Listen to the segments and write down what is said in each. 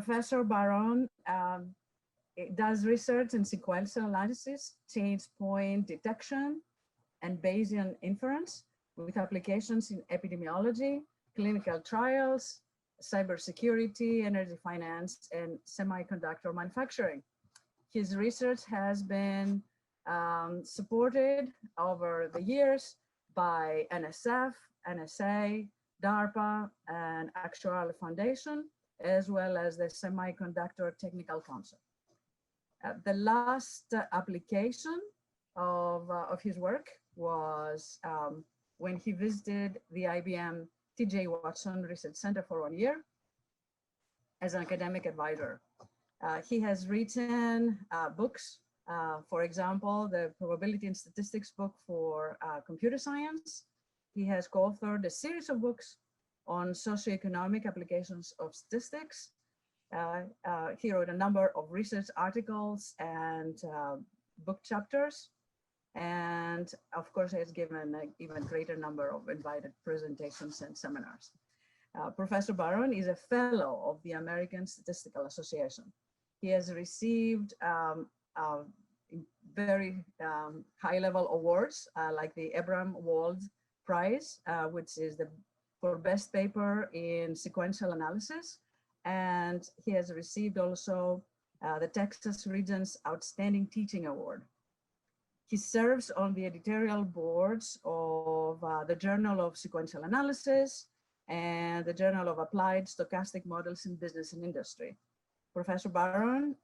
Professor Baron does research in sequential analysis, change point detection, and Bayesian inference with applications in epidemiology, clinical trials, cybersecurity, energy finance, and semiconductor manufacturing. His research has been supported over the years by NSF, NSA, DARPA, and Actuarial Foundation, as well as the Semiconductor Technical Council. The last application of his work was when he visited the IBM T.J. Watson Research Center for 1 year as an academic advisor. He has written books, for example, the Probability and Statistics book for computer science. He has co-authored a series of books on socioeconomic applications of statistics. He wrote a number of research articles and book chapters. And of course, he has given an even greater number of invited presentations and seminars. Professor Baron is a fellow of the American Statistical Association. He has received very high-level awards like the Abram Wald Prize, which is for best paper in sequential analysis. And he has received also the Texas Region's Outstanding Teaching Award. He serves on the editorial boards of the Journal of Sequential Analysis and the Journal of Applied Stochastic Models in Business and Industry. Professor Baron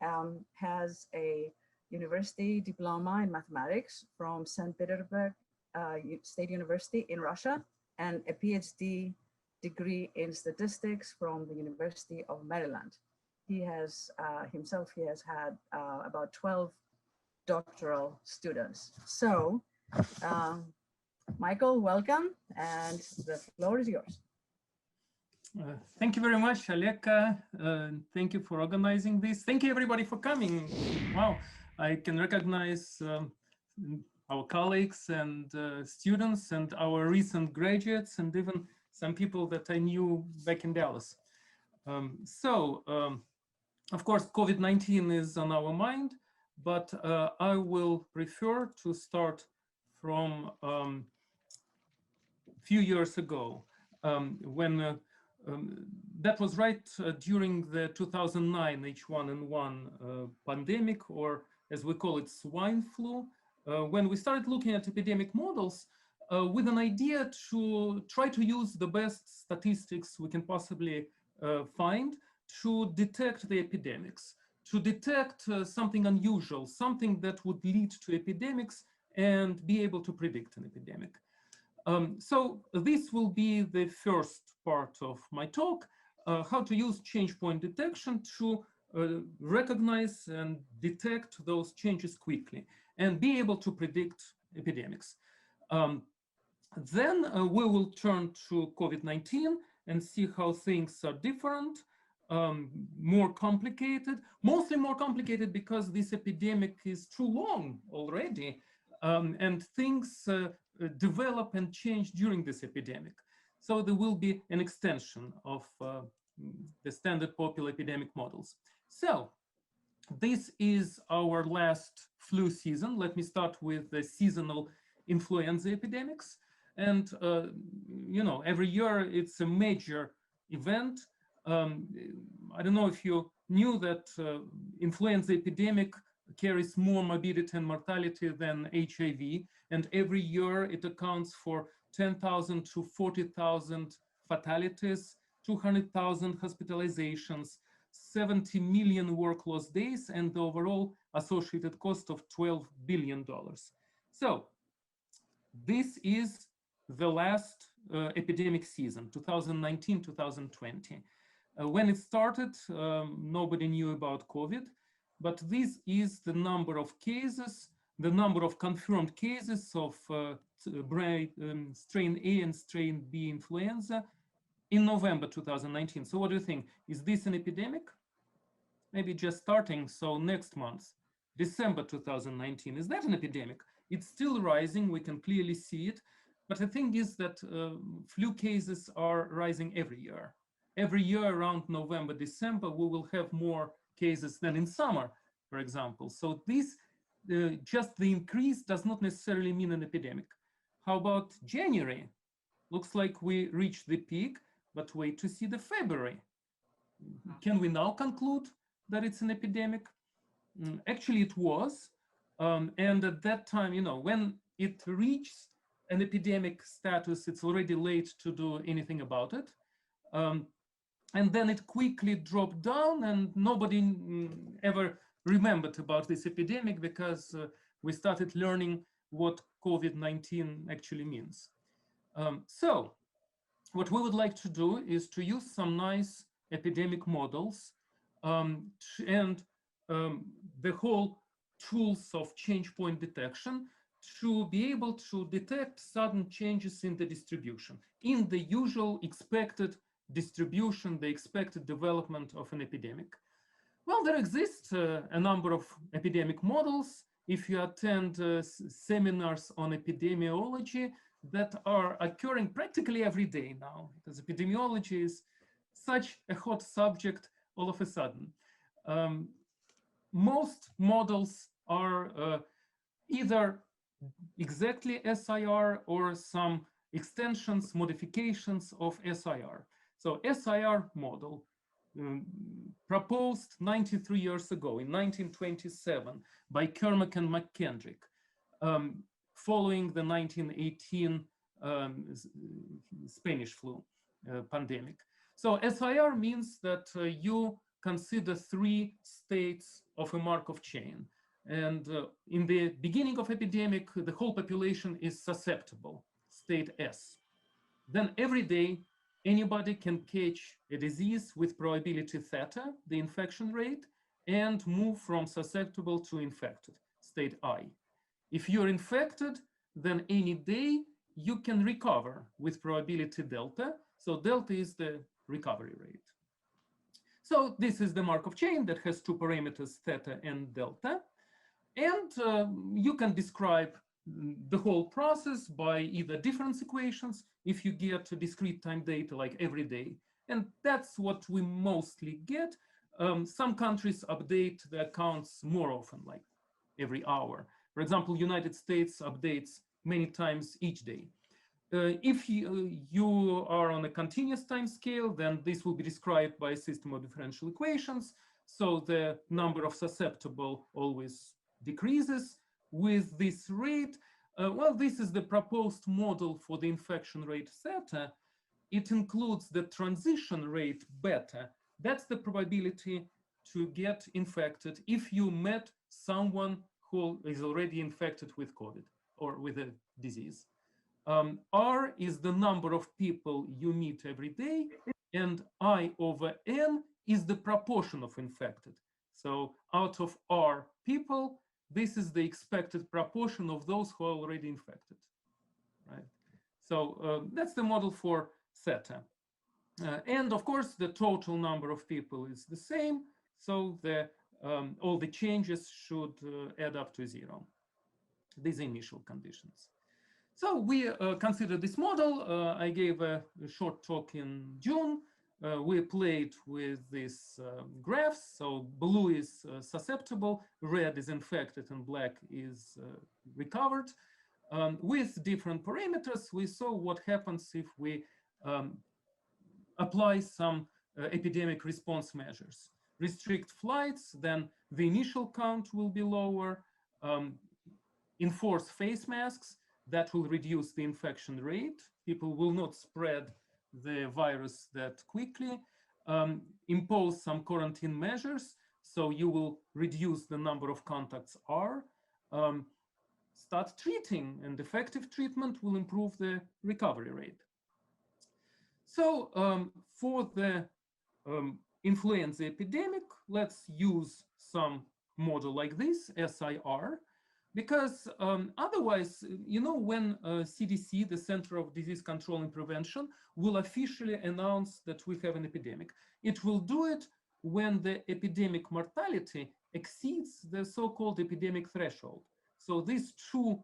has a university diploma in mathematics from St. Petersburg State University in Russia and a PhD degree in statistics from the University of Maryland. He has he has had about 12 doctoral students. So, Michael, welcome, and the floor is yours. Thank you very much, Aleka. Thank you for organizing this. Thank you, everybody, for coming. Wow, I can recognize our colleagues and students and our recent graduates and even some people that I knew back in Dallas. Of course, COVID-19 is on our mind, but I will prefer to start from a few years ago when that was right during the 2009 H1N1 pandemic, or as we call it, swine flu, when we started looking at epidemic models with an idea to try to use the best statistics we can possibly find to detect the epidemics, to detect something unusual, something that would lead to epidemics and be able to predict an epidemic. So this will be the first part of my talk, how to use change point detection to recognize and detect those changes quickly and be able to predict epidemics. Then we will turn to COVID-19 and see how things are different, more complicated, mostly more complicated because this epidemic is too long already, and things develop and change during this epidemic. So there will be an extension of the standard popular epidemic models. So this is our last flu season. Let me start with the seasonal influenza epidemics. And, you know, every year it's a major event. I don't know if you knew that influenza epidemic carries more morbidity and mortality than HIV. And every year it accounts for 10,000 to 40,000 fatalities, 200,000 hospitalizations, 70 million work loss days, and the overall associated cost of $12 billion. So this is the last epidemic season, 2019-2020. When it started, nobody knew about COVID, but this is the number of cases, the number of confirmed cases of strain A and strain B influenza in November 2019. So what do you think? Is this an epidemic? Maybe just starting, so next month, December 2019, is that an epidemic? It's still rising, we can clearly see it, but the thing is that flu cases are rising every year. every year around November, December, we will have more cases than in summer, for example. So this, just the increase does not necessarily mean an epidemic. How about January? Looks like we reached the peak, but wait to see the February. Can we now conclude that it's an epidemic? Actually, it was. And at that time, you know, when it reaches an epidemic status, it's already late to do anything about it. And then it quickly dropped down, and nobody ever remembered about this epidemic because we started learning what COVID-19 actually means. So what we would like to do is to use some nice epidemic models and the whole tools of change point detection to be able to detect sudden changes in the distribution, in the usual expected distribution, the expected development of an epidemic. Well, there exists a number of epidemic models. If you attend seminars on epidemiology that are occurring practically every day now, because epidemiology is such a hot subject all of a sudden. Most models are either exactly SIR or some extensions, modifications of SIR. So SIR model proposed 93 years ago in 1927 by Kermack and McKendrick, following the 1918 Spanish flu pandemic. So SIR means that you consider 3 states of a Markov chain. And in the beginning of epidemic, the whole population is susceptible, state S. Then every day, anybody can catch a disease with probability theta, the infection rate, and move from susceptible to infected, state I. If you're infected, then any day you can recover with probability delta. So delta is the recovery rate. So this is the Markov chain that has 2 parameters, theta and delta. And you can describe the whole process by either difference equations, if you get discrete time data like every day. And that's what we mostly get. Some countries update the accounts more often, like every hour. For example, United States updates many times each day. If you are on a continuous time scale, then this will be described by a system of differential equations. So the number of susceptible always decreases with this rate. Well, this is the proposed model for the infection rate theta. It includes the transition rate beta. That's the probability to get infected if you met someone who is already infected with COVID or with a disease. R is the number of people you meet every day, and I over N is the proportion of infected. So out of R people, this is the expected proportion of those who are already infected, right? So that's the model for theta. And of course, the total number of people is the same. So all the changes should add up to 0. These initial conditions. So we considered this model. I gave a short talk in June. We played with these graphs. So blue is susceptible, red is infected, and black is recovered. With different parameters, we saw what happens if we apply some epidemic response measures. Restrict flights, then the initial count will be lower. Enforce face masks, that will reduce the infection rate. People will not spread the virus that quickly. Impose some quarantine measures, so you will reduce the number of contacts R. Start treating, and effective treatment will improve the recovery rate. So for the influenza epidemic, let's use some model like this, SIR. Because otherwise, you know, when CDC, the Center of Disease Control and Prevention, will officially announce that we have an epidemic, it will do it when the epidemic mortality exceeds the so-called epidemic threshold. So these 2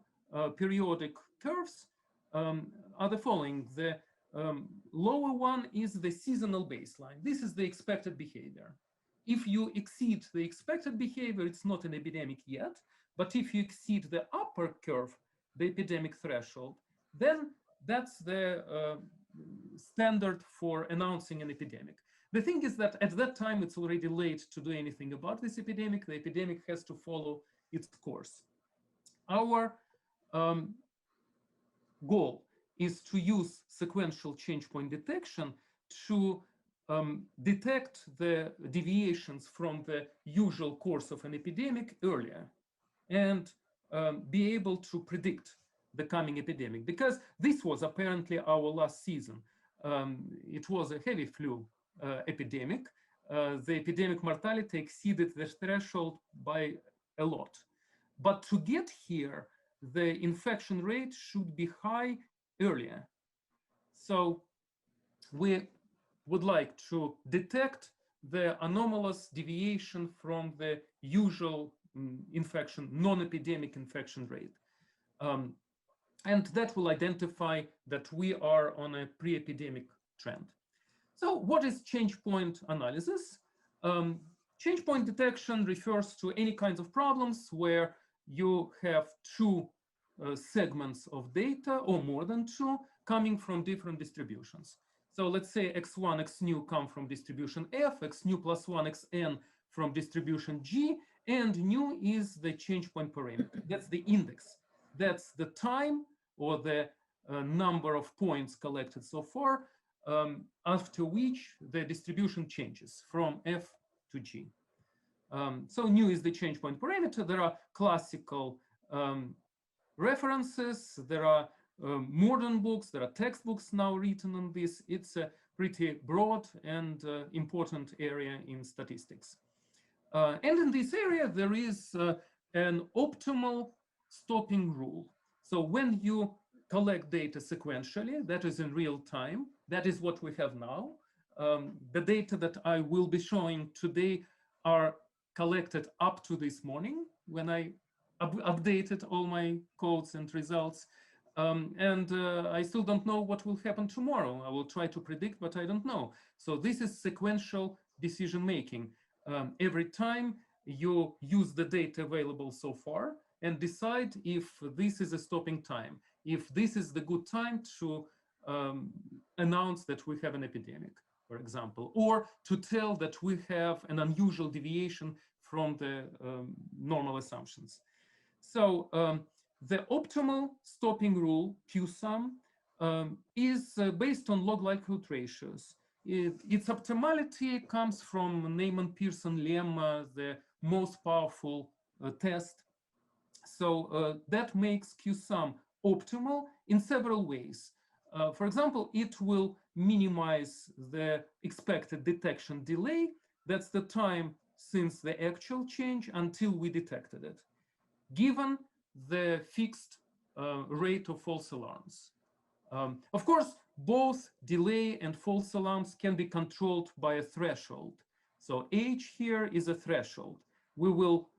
periodic curves are the following. The lower one is the seasonal baseline. This is the expected behavior. If you exceed the expected behavior, it's not an epidemic yet. But if you exceed the upper curve, the epidemic threshold, then that's the standard for announcing an epidemic. The thing is that at that time, it's already late to do anything about this epidemic. The epidemic has to follow its course. Our goal is to use sequential change point detection to detect the deviations from the usual course of an epidemic earlier and be able to predict the coming epidemic, because this was apparently our last season. It was a heavy flu epidemic. The epidemic mortality exceeded the threshold by a lot. But to get here, the infection rate should be high earlier. So we would like to detect the anomalous deviation from the usual infection, non-epidemic infection rate. And that will identify that we are on a pre-epidemic trend. So what is change point analysis? Change point detection refers to any kinds of problems where you have two segments of data or more than two coming from different distributions. So let's say x1, x nu come from distribution F, x nu plus 1, xn from distribution G, and nu is the change point parameter. That's the index. That's the time or the number of points collected so far, after which the distribution changes from F to G. So nu is the change point parameter. There are classical references. There are modern books. There are textbooks now written on this. It's a pretty broad and important area in statistics. And in this area, there is an optimal stopping rule. So when you collect data sequentially, that is in real time, that is what we have now. The data that I will be showing today are collected up to this morning when I updated all my codes and results. I still don't know what will happen tomorrow. I will try to predict, but I don't know. So this is sequential decision making. Every time you use the data available so far and decide if this is a stopping time, if this is the good time to announce that we have an epidemic, for example, or to tell that we have an unusual deviation from the normal assumptions. So the optimal stopping rule, CUSUM, is based on log likelihood ratios. Its optimality comes from Neyman-Pearson lemma, the most powerful test. So that makes CUSUM optimal in several ways. For example, it will minimize the expected detection delay. That's the time since the actual change until we detected it, given the fixed rate of false alarms. Of course, both delay and false alarms can be controlled by a threshold. So H here is a threshold. We will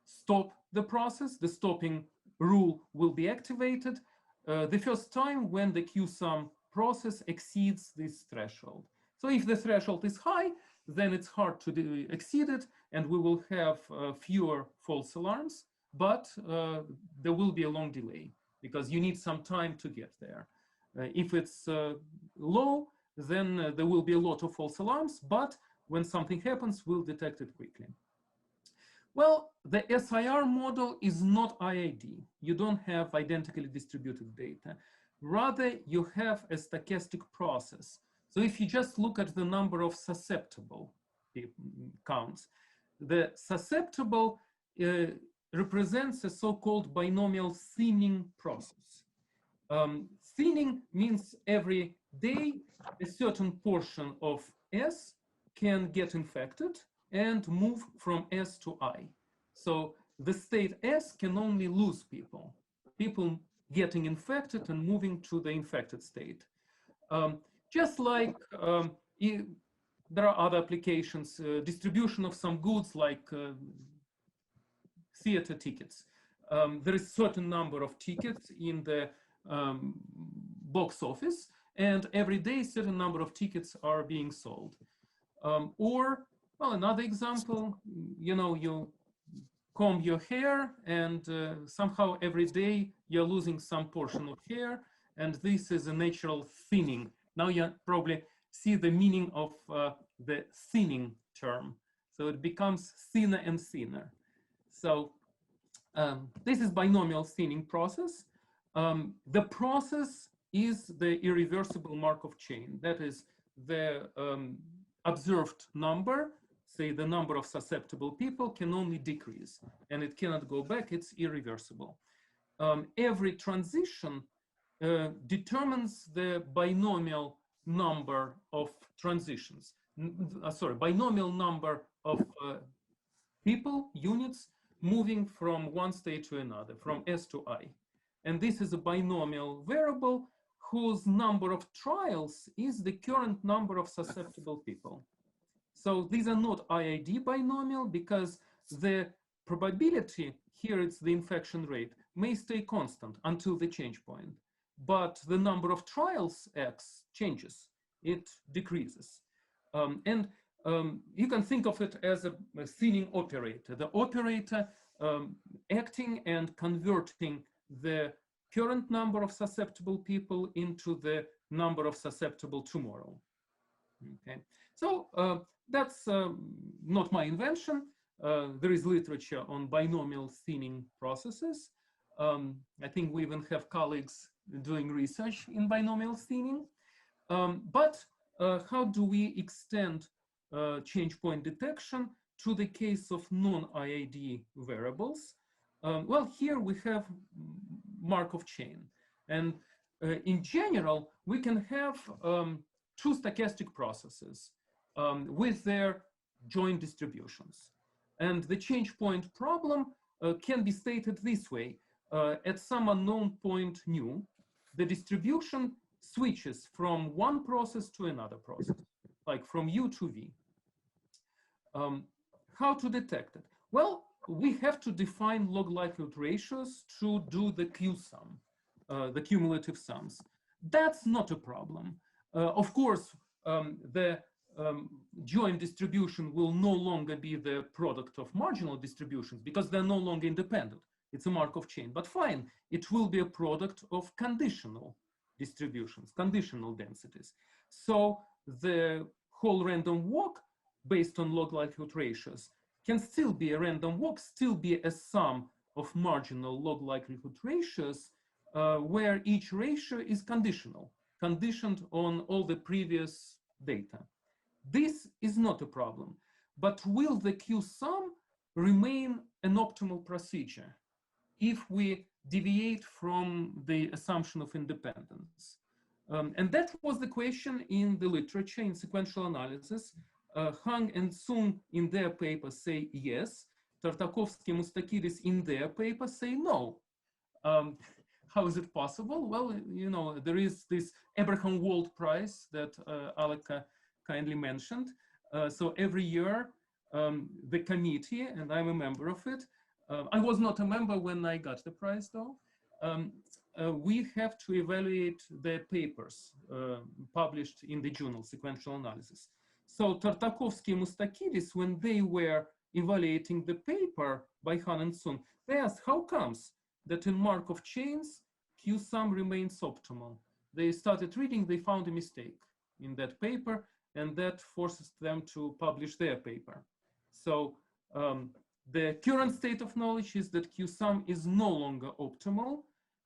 stop the process. The stopping rule will be activated the first time when the CUSUM process exceeds this threshold. So if the threshold is high, then it's hard to exceed it, and we will have fewer false alarms, but there will be a long delay because you need some time to get there. If it's low, then there will be a lot of false alarms, but when something happens, we'll detect it quickly. Well, the SIR model is not IID. You don't have identically distributed data. Rather, you have a stochastic process. So if you just look at the number of susceptible counts, the susceptible represents a so-called binomial thinning process. Thinning means every day a certain portion of S can get infected and move from S to I. So the state S can only lose people getting infected and moving to the infected state. Just like there are other applications, distribution of some goods like theater tickets. There is a certain number of tickets in the box office, and every day certain number of tickets are being sold. Or, well, another example, you comb your hair, and somehow every day you're losing some portion of hair, and this is a natural thinning. Now you probably see the meaning of the thinning term. So it becomes thinner and thinner. So this is binomial thinning process. The process is the irreversible Markov chain. That is the observed number, say the number of susceptible people, can only decrease, and it cannot go back. It's irreversible. Every transition determines the binomial number of transitions. Binomial number of people, units, moving from one state to another, from S to I. And this is a binomial variable whose number of trials is the current number of susceptible people. So these are not IID binomial because the probability, here it's the infection rate, may stay constant until the change point. But the number of trials X changes, it decreases. You can think of it as a thinning operator. The operator acting and converting the current number of susceptible people into the number of susceptible tomorrow. Okay, so that's not my invention. There is literature on binomial thinning processes. I think we even have colleagues doing research in binomial thinning. But how do we extend change point detection to the case of non-IID variables? Well, here we have Markov chain. And in general, we can have two stochastic processes with their joint distributions. And the change point problem can be stated this way. At some unknown point nu, the distribution switches from one process to another process, like from U to V. How to detect it? Well, we have to define log likelihood ratios to do the CUSUM, the cumulative sums. That's not a problem. Of course, the joint distribution will no longer be the product of marginal distributions because they're no longer independent. It's a Markov chain, but fine, it will be a product of conditional distributions, conditional densities. So the whole random walk based on log likelihood ratios can still be a random walk, still be a sum of marginal log likelihood ratios where each ratio is conditional, conditioned on all the previous data. This is not a problem, but will the CUSUM remain an optimal procedure if we deviate from the assumption of independence? And that was the question in the literature in sequential analysis. Hang and Sun in their paper say yes. Tartakovsky and Mustakidis in their paper say no. How is it possible? Well, you know, there is this Abraham Wald Prize that Alec kindly mentioned. So every year, the committee, and I'm a member of it, I was not a member when I got the prize though, we have to evaluate the papers published in the journal Sequential Analysis. So Tartakovsky and Mustakidis, when they were evaluating the paper by Han and Sun, they asked, how comes that in Markov chains, CUSUM remains optimal? They started reading, they found a mistake in that paper, and that forces them to publish their paper. So the current state of knowledge is that CUSUM is no longer optimal,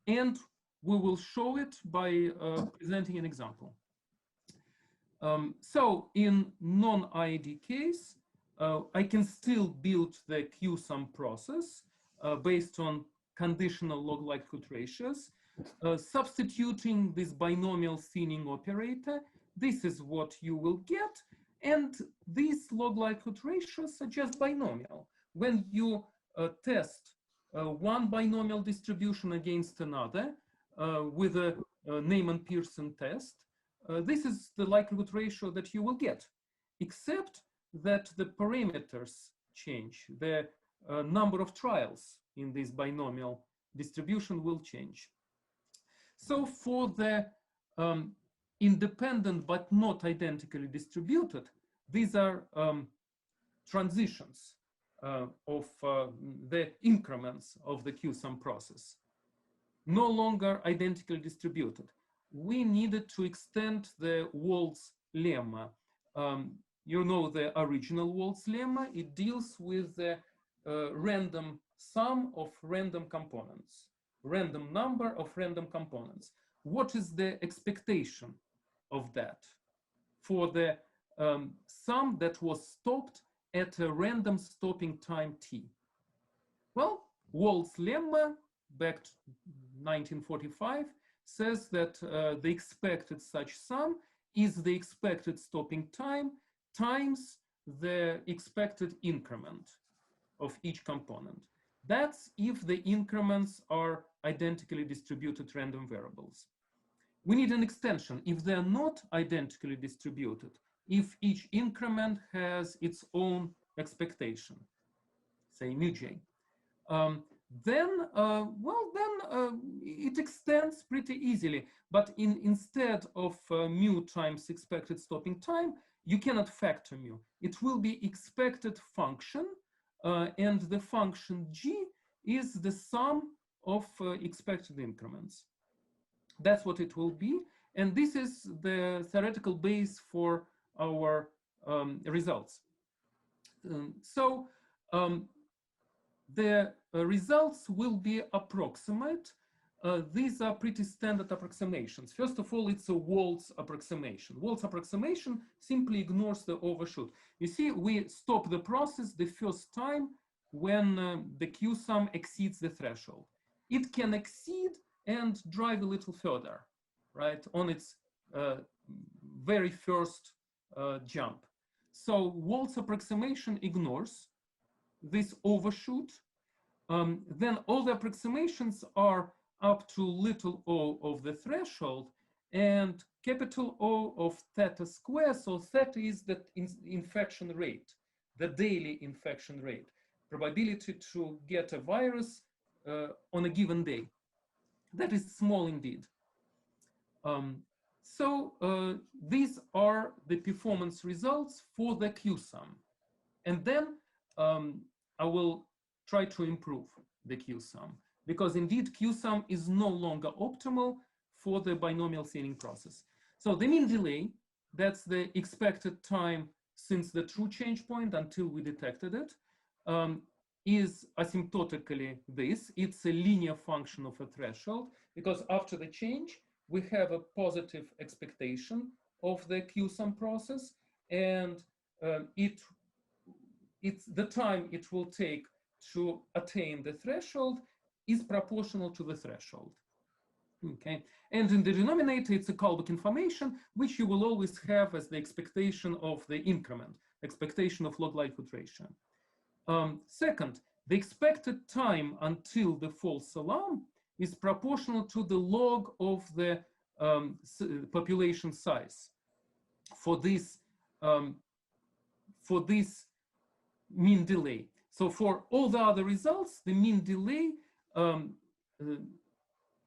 and we will show it by presenting an example. So in non-Iid case, I can still build the CUSUM process based on conditional log likelihood ratios, substituting this binomial thinning operator. This is what you will get, and these log likelihood ratios are just binomial. When you test one binomial distribution against another with a Neyman Pearson test, this is the likelihood ratio that you will get, except that the parameters change. The number of trials in this binomial distribution will change. So for the independent but not identically distributed, these are transitions of the increments of the CUSUM process, no longer identically distributed. We needed to extend the Waltz lemma. You know the original Waltz lemma. It deals with the random sum of random components, random number of random components. What is the expectation of that for the sum that was stopped at a random stopping time t? Well, Waltz lemma back to 1945 says that the expected such sum is the expected stopping time times the expected increment of each component. That's if the increments are identically distributed random variables. We need an extension if they're not identically distributed, if each increment has its own expectation, say mu j. Then it extends pretty easily. But instead of mu times expected stopping time, you cannot factor mu. It will be expected function, and the function g is the sum of expected increments. That's what it will be. And this is the theoretical base for our results. The results will be approximate. These are pretty standard approximations. First of all, it's a Waltz approximation. Waltz approximation simply ignores the overshoot. You see, we stop the process the first time when the CUSUM exceeds the threshold. It can exceed and drive a little further, right, on its very first jump. So Waltz approximation ignores this overshoot. Then all the approximations are up to little o of the threshold and capital O of theta square. So theta is the infection rate, the daily infection rate, probability to get a virus on a given day. That is small indeed. These are the performance results for the CUSUM. And then I will try to improve the CUSUM, because indeed CUSUM is no longer optimal for the binomial thinning process. So the mean delay, that's the expected time since the true change point until we detected it, is asymptotically this. It's a linear function of a threshold, because after the change, we have a positive expectation of the CUSUM process, and it's the time it will take to attain the threshold is proportional to the threshold. Okay, and in the denominator, it's a Kalbach information, which you will always have as the expectation of the increment, expectation of log likelihood ratio. Second, the expected time until the false alarm is proportional to the log of the population size for this mean delay. So for all the other results, the mean delay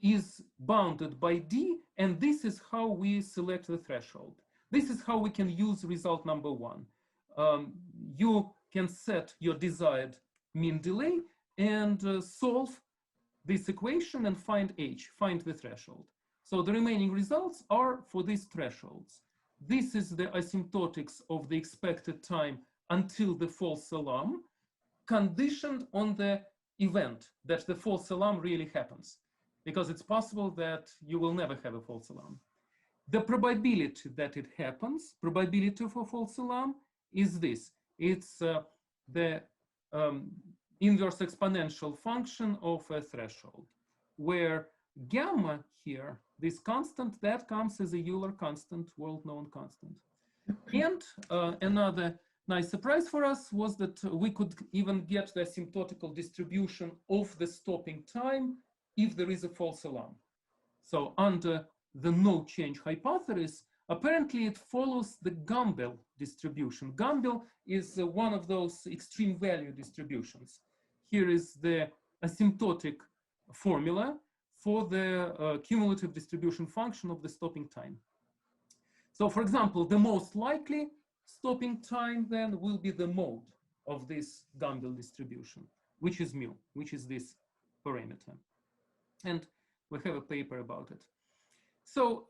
is bounded by d, and this is how we select the threshold. This is how we can use result number one. You can set your desired mean delay and solve this equation and find h, find the threshold. So the remaining results are for these thresholds. This is the asymptotics of the expected time until the false alarm, conditioned on the event that the false alarm really happens, because it's possible that you will never have a false alarm. The probability that it happens, probability for false alarm, is this. It's the inverse exponential function of a threshold, where gamma here, this constant, that comes as a Euler constant, world-known constant. And another nice surprise for us was that we could even get the asymptotical distribution of the stopping time if there is a false alarm. So under the no change hypothesis, apparently it follows the Gumbel distribution. Gumbel is one of those extreme value distributions. Here is the asymptotic formula for the cumulative distribution function of the stopping time. So for example, the most likely stopping time then will be the mode of this Gumbel distribution, which is mu, which is this parameter. And we have a paper about it. So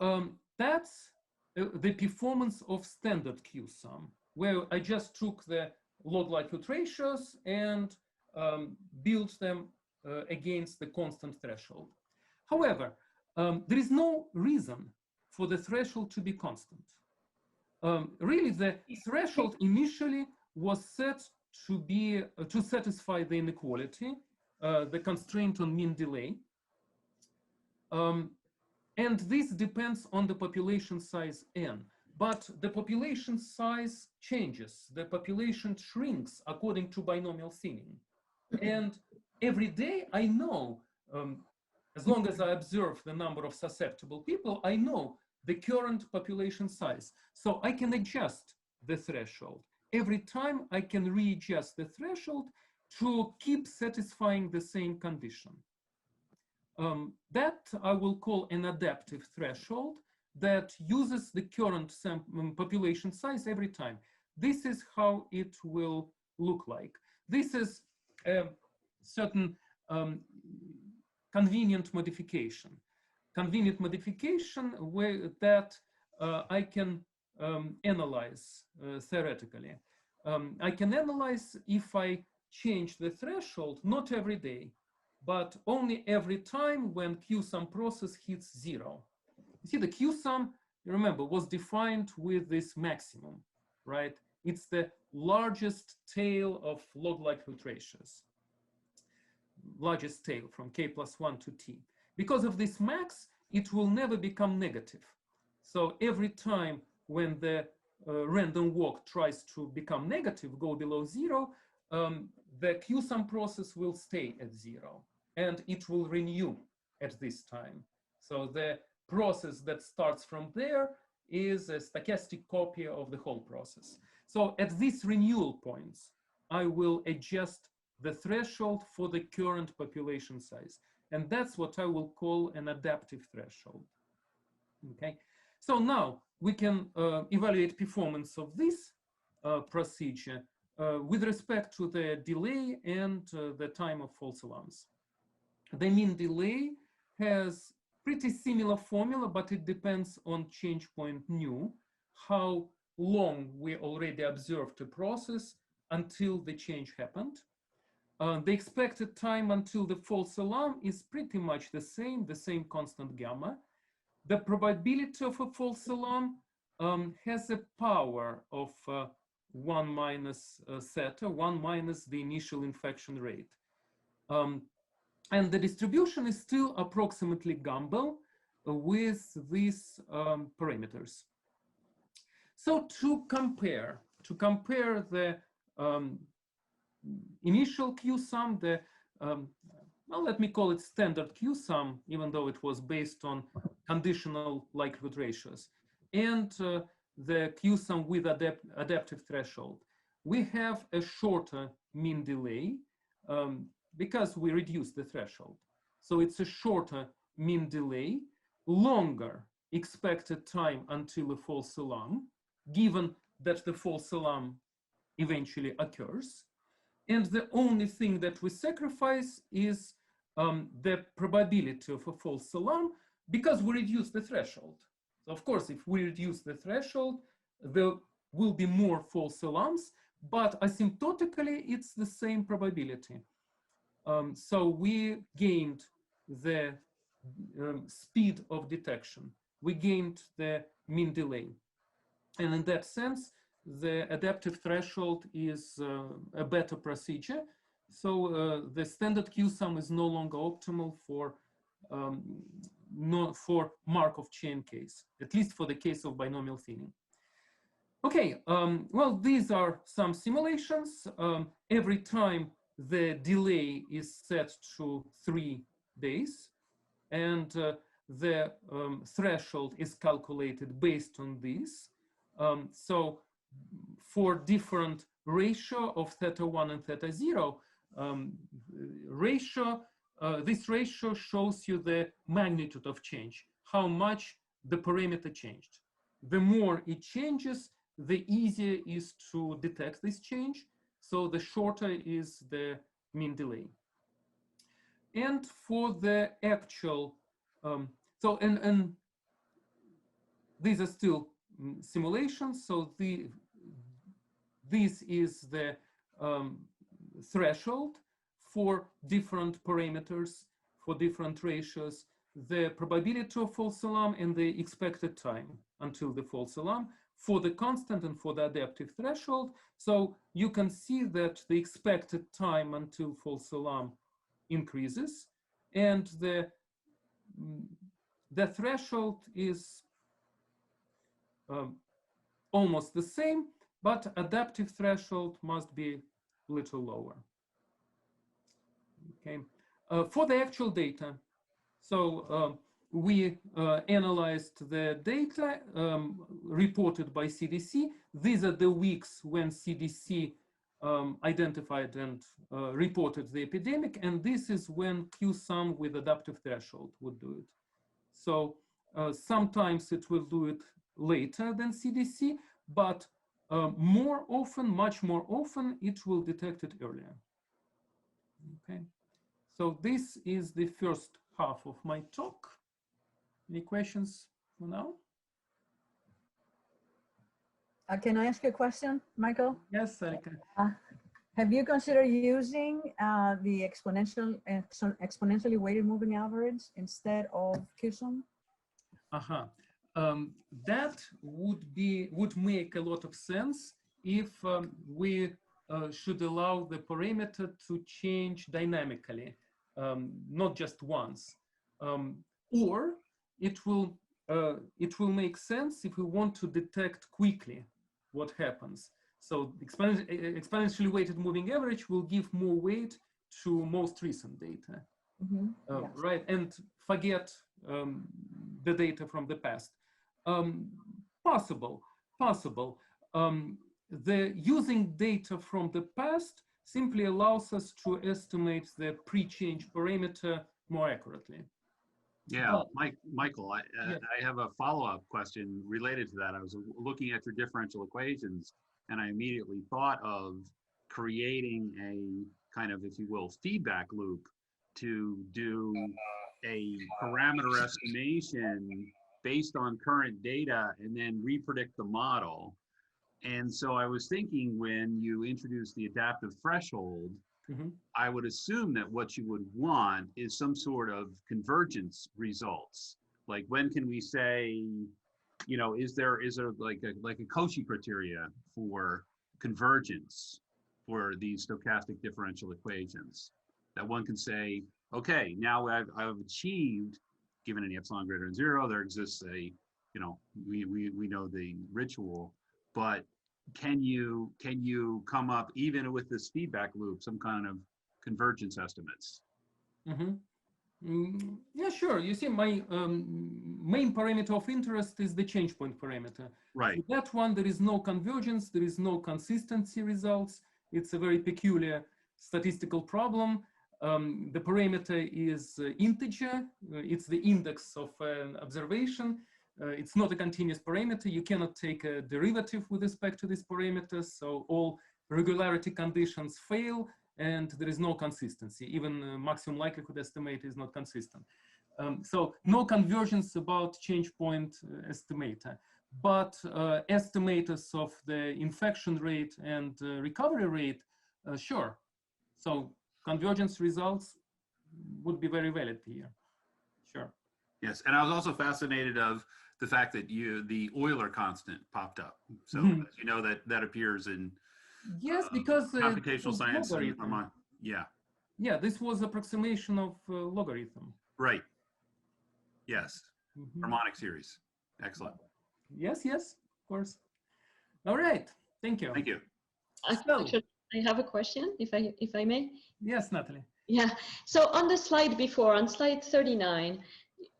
that's the performance of standard CUSUM, where I just took the log likelihood ratios and built them against the constant threshold. However, there is no reason for the threshold to be constant. Really, the threshold initially was set to be to satisfy the inequality, the constraint on mean delay. And this depends on the population size n. But the population size changes. The population shrinks according to binomial thinning. And every day I know, as long as I observe the number of susceptible people, I know the current population size. So I can adjust the threshold. Every time I can readjust the threshold to keep satisfying the same condition. That I will call an adaptive threshold that uses the current population size every time. This is how it will look like. This is a certain convenient modification. Convenient modification where that I can analyze theoretically. I can analyze if I change the threshold, not every day, but only every time when CUSUM process hits 0. You see, the CUSUM, you remember, was defined with this maximum, right? It's the largest tail of log likelihood ratios, largest tail from k+1 to t. Because of this max, it will never become negative. So every time when the random walk tries to become negative, go below 0, the CUSUM process will stay at 0. And it will renew at this time. So the process that starts from there is a stochastic copy of the whole process. So at these renewal points, I will adjust the threshold for the current population size. And that's what I will call an adaptive threshold. Okay. So now we can evaluate performance of this procedure with respect to the delay and the time of false alarms. The mean delay has pretty similar formula, but it depends on change point nu, how long we already observed a process until the change happened. The expected time until the false alarm is pretty much the same constant gamma. The probability of a false alarm has a power of 1 minus theta, 1 minus the initial infection rate. And the distribution is still approximately Gumbel with these parameters. So to compare the initial CUSUM, the well, let me call it standard CUSUM, even though it was based on conditional likelihood ratios, and the CUSUM with adaptive threshold. We have a shorter mean delay because we reduce the threshold. So it's a shorter mean delay, longer expected time until a false alarm, given that the false alarm eventually occurs. And the only thing that we sacrifice is the probability of a false alarm because we reduce the threshold. So of course, if we reduce the threshold, there will be more false alarms, but asymptotically, it's the same probability. So we gained the speed of detection. We gained the mean delay. And in that sense, the adaptive threshold is a better procedure. So the standard CUSUM is no longer optimal for Markov chain case, at least for the case of binomial thinning. Okay, well, these are some simulations. Every time the delay is set to 3 days, and the threshold is calculated based on this. So for different ratio of theta 1 and theta 0, this ratio shows you the magnitude of change, how much the parameter changed. the more it changes, the easier is to detect this change. So the shorter is the mean delay. And for the actual, and these are still simulations. So this is the threshold for different parameters, for different ratios, the probability of false alarm and the expected time until the false alarm for the constant and for the adaptive threshold. So you can see that the expected time until false alarm increases, and the threshold is almost the same, but adaptive threshold must be a little lower. Okay, for the actual data, so we analyzed the data reported by CDC. These are the weeks when CDC identified and reported the epidemic, and this is when CUSUM with adaptive threshold would do it. So sometimes it will do it later than CDC, but more often, much more often, it will detect it earlier. Okay, so this is the first half of my talk. Any questions for now? Can I ask you a question, Michael? Yes, Alika. Have you considered using the exponentially weighted moving average instead of CUSUM? That would make a lot of sense if we should allow the parameter to change dynamically, not just once. Or it will make sense if we want to detect quickly what happens. So exponentially weighted moving average will give more weight to most recent data, yes. Right? And forget the data from the past. Possible. The using data from the past simply allows us to estimate the pre-change parameter more accurately. Yeah, Michael, I have a follow-up question related to that. I was looking at your differential equations, and I immediately thought of creating a kind of, if you will, feedback loop to do a parameter estimation based on current data and then repredict the model. And so I was thinking, when you introduce the adaptive threshold, I would assume that what you would want is some sort of convergence results. Like, when can we say, you know, is there like a Cauchy criteria for convergence for these stochastic differential equations, that one can say, okay, now I've achieved, given any epsilon greater than 0, there exists a, you know, we know the ritual, but can you come up, even with this feedback loop, some kind of convergence estimates? Yeah, sure. You see, my main parameter of interest is the change point parameter. Right. For that one, there is no convergence, there is no consistency results. It's a very peculiar statistical problem. The parameter is integer. It's the index of an observation. It's not a continuous parameter. You cannot take a derivative with respect to this parameter. So all regularity conditions fail, and there is no consistency. Even maximum likelihood estimate is not consistent. So no convergence about change point estimator. But estimators of the infection rate and recovery rate, sure. So convergence results would be very valid here. Sure. Yes, and I was also fascinated of the fact that the Euler constant popped up. So as you know, that appears in because computational science. Yeah, this was approximation of logarithm. Right. Yes. Harmonic series. Excellent. Yes, of course. All right. Thank you. Thank you. Actually, I have a question, if I may. Yes, Natalie. Yeah. So on the slide before, on slide 39,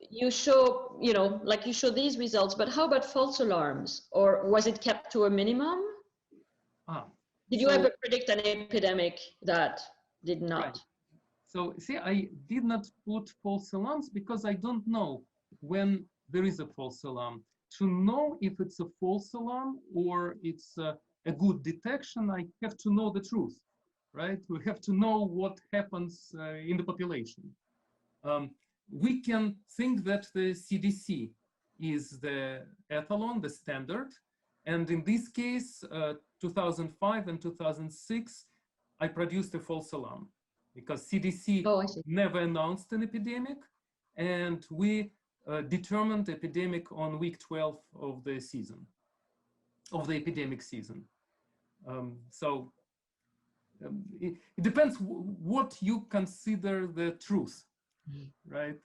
you show, you know, like you show these results, but how about false alarms? Or was it kept to a minimum? Did you ever predict an epidemic that did not? Right. So see, I did not put false alarms because I don't know when there is a false alarm. to know if it's a false alarm or it's a good detection, I have to know the truth, right? We have to know what happens in the population. We can think that the CDC is the ethalon, the standard. And in this case, 2005 and 2006, I produced a false alarm because CDC never announced an epidemic, and we determined epidemic on week 12 of the season, of the epidemic season. It depends what you consider the truth, right?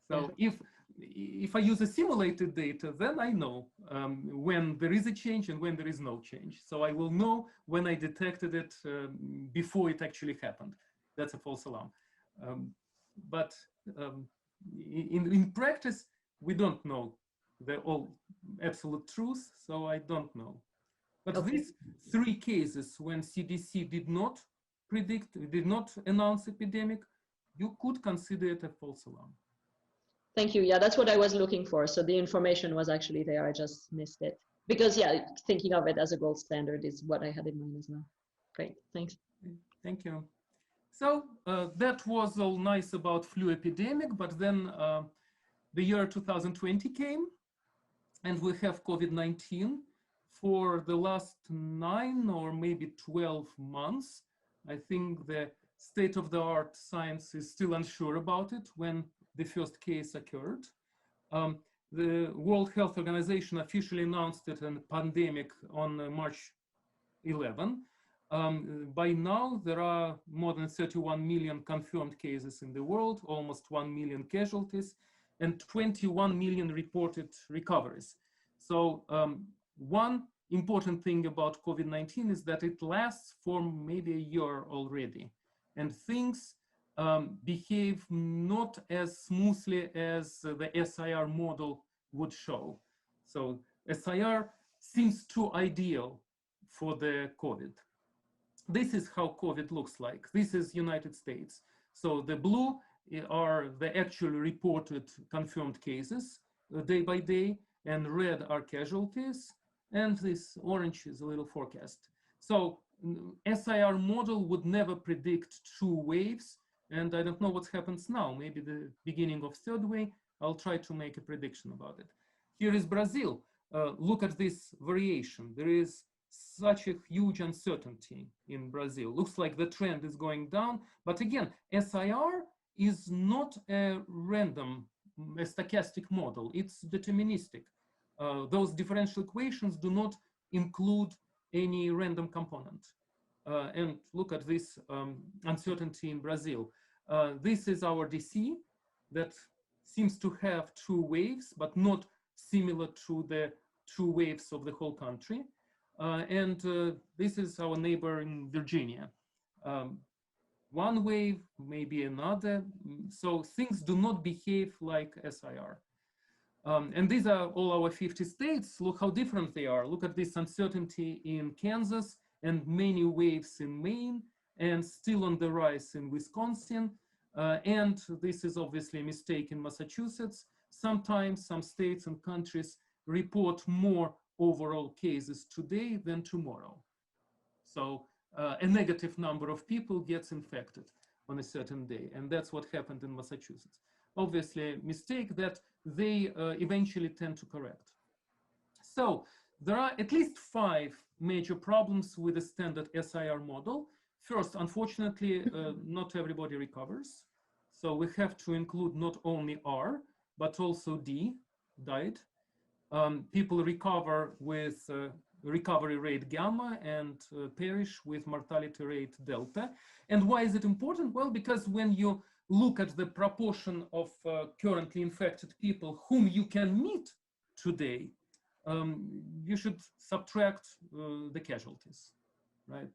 So if I use a simulated data, then I know when there is a change and when there is no change. So I will know when I detected it before it actually happened. That's a false alarm. But in practice, we don't know the all absolute truth, so I don't know. But these three cases when CDC did not predict, did not announce epidemic, you could consider it a false alarm. Thank you. Yeah, that's what I was looking for. So the information was actually there. I just missed it. Because yeah, thinking of it as a gold standard is what I had in mind as well. Great, thanks. Thank you. So that was all nice about flu epidemic, but then the year 2020 came and we have COVID-19 for the last 9 or maybe 12 months. I think the state-of-the-art science is still unsure about it when the first case occurred. The World Health Organization officially announced it a pandemic on March 11. By now, there are more than 31 million confirmed cases in the world, almost 1 million casualties, and 21 million reported recoveries. So one important thing about COVID-19 is that it lasts for maybe a year already, and things behave not as smoothly as the SIR model would show. So SIR seems too ideal for the COVID. This is how COVID looks like. This is United States. So the blue are the actual reported confirmed cases day by day, and red are casualties, and this orange is a little forecast. So SIR model would never predict 2 waves, and I don't know what happens now. Maybe the beginning of 3rd wave, I'll try to make a prediction about it. Here is Brazil. Look at this variation. There is such a huge uncertainty in Brazil. Looks like the trend is going down, but again, SIR is not a random, a stochastic model. It's deterministic. Those differential equations do not include any random component. And look at this uncertainty in Brazil. This is our DC that seems to have 2 waves, but not similar to the 2 waves of the whole country. And this is our neighbor in Virginia. 1 wave, maybe another. So things do not behave like SIR. And these are all our 50 states. Look how different they are. Look at this uncertainty in Kansas and many waves in Maine, and still on the rise in Wisconsin. And this is obviously a mistake in Massachusetts. Sometimes some states and countries report more overall cases today than tomorrow. So a negative number of people gets infected on a certain day. And that's what happened in Massachusetts. Obviously a mistake that they eventually tend to correct. So there are at least 5 major problems with the standard SIR model. First, unfortunately, not everybody recovers. So we have to include not only R, but also D, died. People recover with recovery rate gamma and perish with mortality rate delta. And why is it important? Well, because when you look at the proportion of currently infected people whom you can meet today, you should subtract the casualties, right?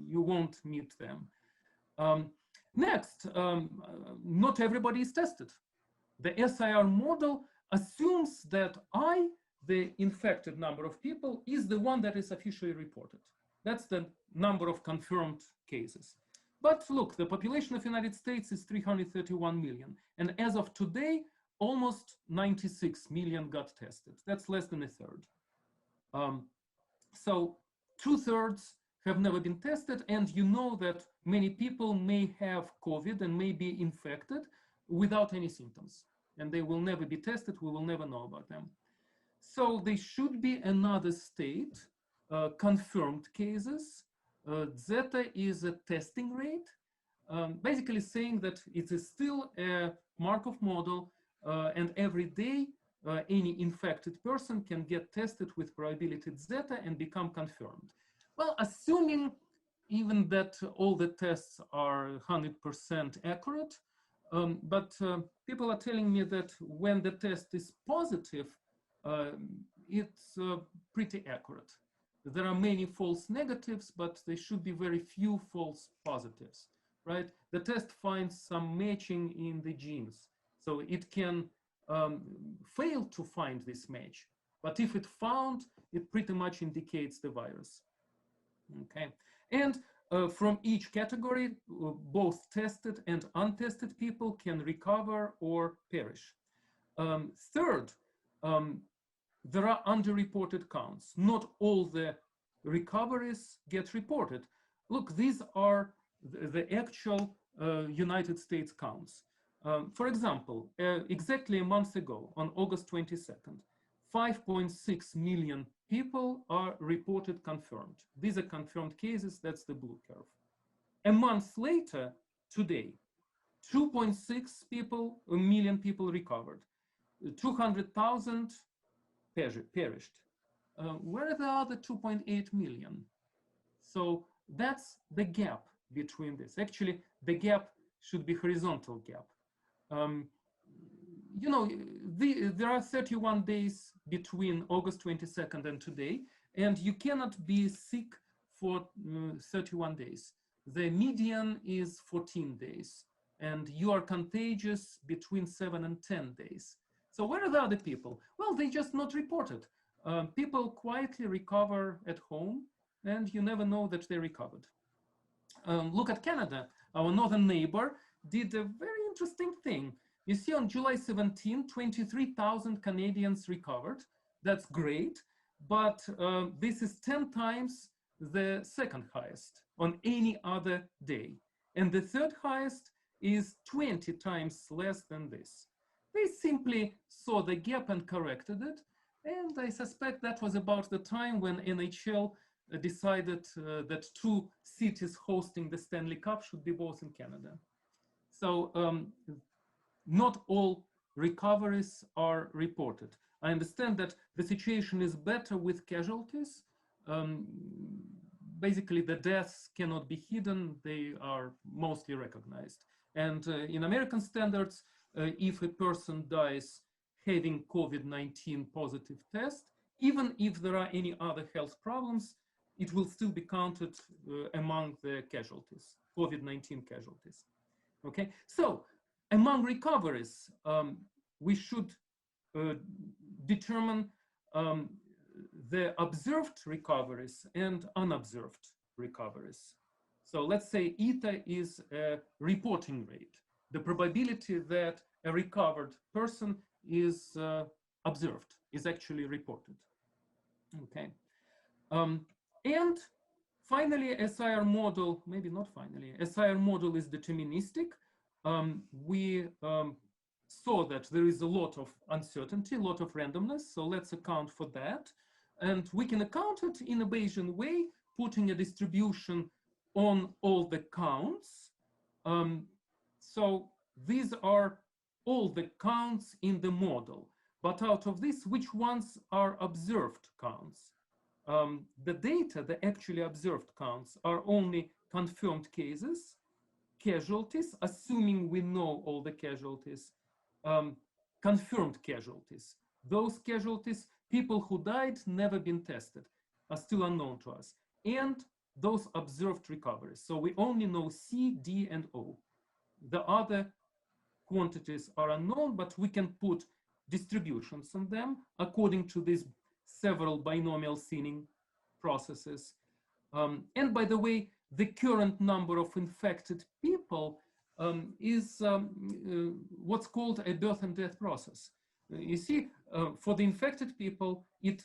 You won't meet them. Next, not everybody is tested. The SIR model assumes that I, the infected number of people, is the one that is officially reported. That's the number of confirmed cases. But look, the population of the United States is 331 million. And as of today, almost 96 million got tested. That's less than a third. So 2/3 have never been tested, and you know that many people may have COVID and may be infected without any symptoms, and they will never be tested. We will never know about them. So there should be another state, confirmed cases. Zeta is a testing rate, basically saying that it is still a Markov model, and every day any infected person can get tested with probability zeta and become confirmed. Well, assuming even that all the tests are 100% accurate, but people are telling me that when the test is positive, it's pretty accurate. There are many false negatives, but there should be very few false positives, right? The test finds some matching in the genes, so it can fail to find this match. But if it found, it pretty much indicates the virus. Okay, and from each category, both tested and untested people can recover or perish. Third, there are underreported counts. Not all the recoveries get reported. Look, these are the actual United States counts. For example, exactly a month ago, on August 22nd, 5.6 million people are reported confirmed. These are confirmed cases, that's the blue curve. A month later, today, 2.6 million people recovered, 200,000 perished. Where are the other 2.8 million? So that's the gap between this. Actually, the gap should be horizontal gap. You know, there are 31 days between August 22nd and today, and you cannot be sick for 31 days. The median is 14 days, and you are contagious between 7 and 10 days. So where are the other people? Well, they just not reported. People quietly recover at home, and you never know that they recovered. Look at Canada. Our northern neighbor did a very interesting thing. You see, on July 17, 23,000 Canadians recovered. That's great, but this is 10 times the second highest on any other day. And the third highest is 20 times less than this. They simply saw the gap and corrected it. And I suspect that was about the time when NHL decided that 2 cities hosting the Stanley Cup should be both in Canada. So not all recoveries are reported. I understand that the situation is better with casualties. Basically, the deaths cannot be hidden. They are mostly recognized. And in American standards, if a person dies having COVID-19 positive test, even if there are any other health problems, it will still be counted among the casualties, COVID-19 casualties. Okay, so among recoveries, we should determine the observed recoveries and unobserved recoveries. So let's say eta is a reporting rate, the probability that a recovered person is observed, is actually reported. Okay. And finally, SIR model, maybe not finally, SIR model is deterministic. We saw that there is a lot of uncertainty, a lot of randomness, so let's account for that. And we can account it in a Bayesian way, putting a distribution on all the counts. So these are all the counts in the model. But out of this, which ones are observed counts? The data, the actually observed counts, are only confirmed cases, casualties, assuming we know all the casualties, confirmed casualties. Those casualties, people who died, never been tested, are still unknown to us. And those observed recoveries. So we only know C, D, and O. The other quantities are unknown, but we can put distributions on them according to these several binomial thinning processes. And by the way, the current number of infected people is what's called a birth and death process. You see, for the infected people, it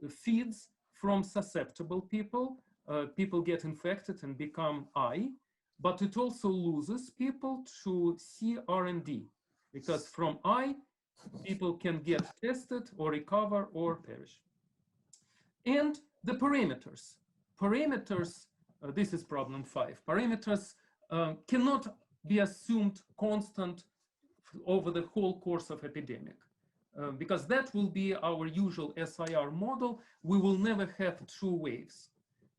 feeds from susceptible people. People get infected and become I, but it also loses people to C, R, and D, because from I, people can get tested or recover or perish. And the parameters. Parameters, this is problem 5. Parameters cannot be assumed constant over the whole course of epidemic, because that will be our usual SIR model. We will never have true waves.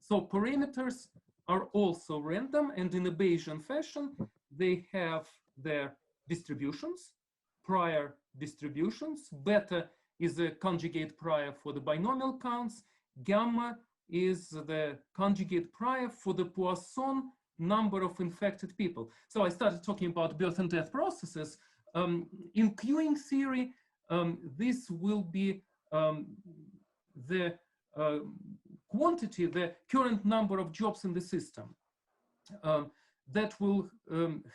So parameters are also random, and in a Bayesian fashion, they have their distributions, prior distributions. Beta is a conjugate prior for the binomial counts. Gamma is the conjugate prior for the Poisson number of infected people. So I started talking about birth and death processes. In queuing theory, this will be the quantity, the current number of jobs in the system that will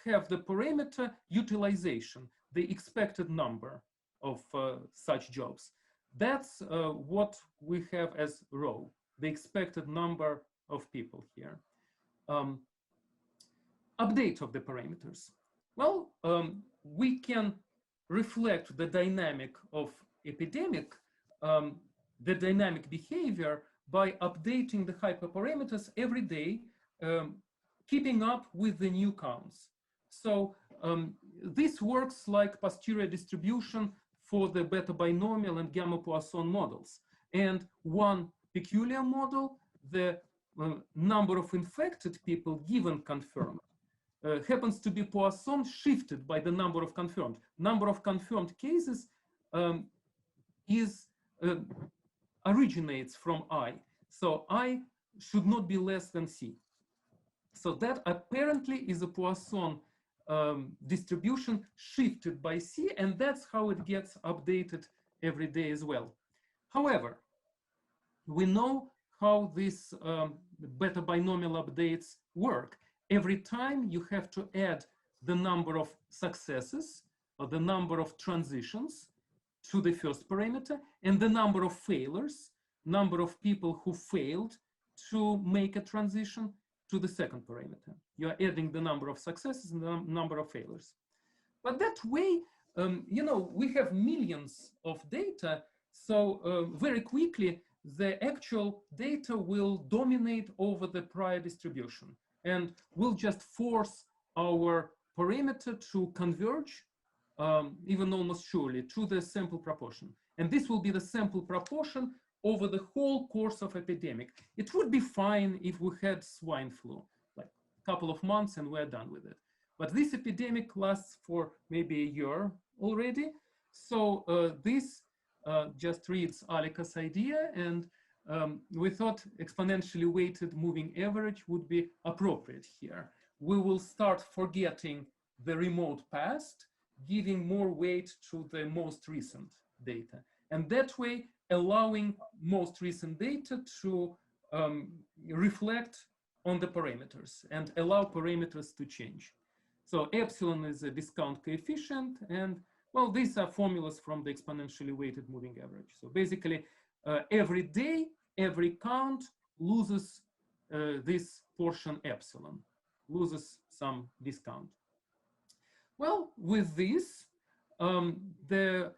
have the parameter utilization, the expected number of such jobs. That's what we have as rho, the expected number of people here. Update of the parameters. Well, we can reflect the dynamic of epidemic, the dynamic behavior, by updating the hyperparameters every day, keeping up with the new counts. So this works like posterior distribution for the beta binomial and gamma Poisson models. And one peculiar model, the number of infected people given confirmed, happens to be Poisson shifted by the number of confirmed. Number of confirmed cases originates from I. So I should not be less than C. So that apparently is a Poisson distribution shifted by C, and that's how it gets updated every day as well. However, we know how these beta binomial updates work. Every time you have to add the number of successes or the number of transitions to the first parameter and the number of failures, number of people who failed to make a transition to the second parameter. You are adding the number of successes and the number of failures. But that way, you know, we have millions of data. So very quickly, the actual data will dominate over the prior distribution. And we'll just force our parameter to converge, even almost surely, to the sample proportion. And this will be the sample proportion over the whole course of epidemic. It would be fine if we had swine flu, like a couple of months and we're done with it. But this epidemic lasts for maybe a year already. So this just reads Alika's idea, and we thought exponentially weighted moving average would be appropriate here. We will start forgetting the remote past, giving more weight to the most recent data. And that way, allowing most recent data to reflect on the parameters and allow parameters to change. So epsilon is a discount coefficient, and well, these are formulas from the exponentially weighted moving average. So basically, every day, every count loses this portion epsilon, loses some discount. Well, with this, the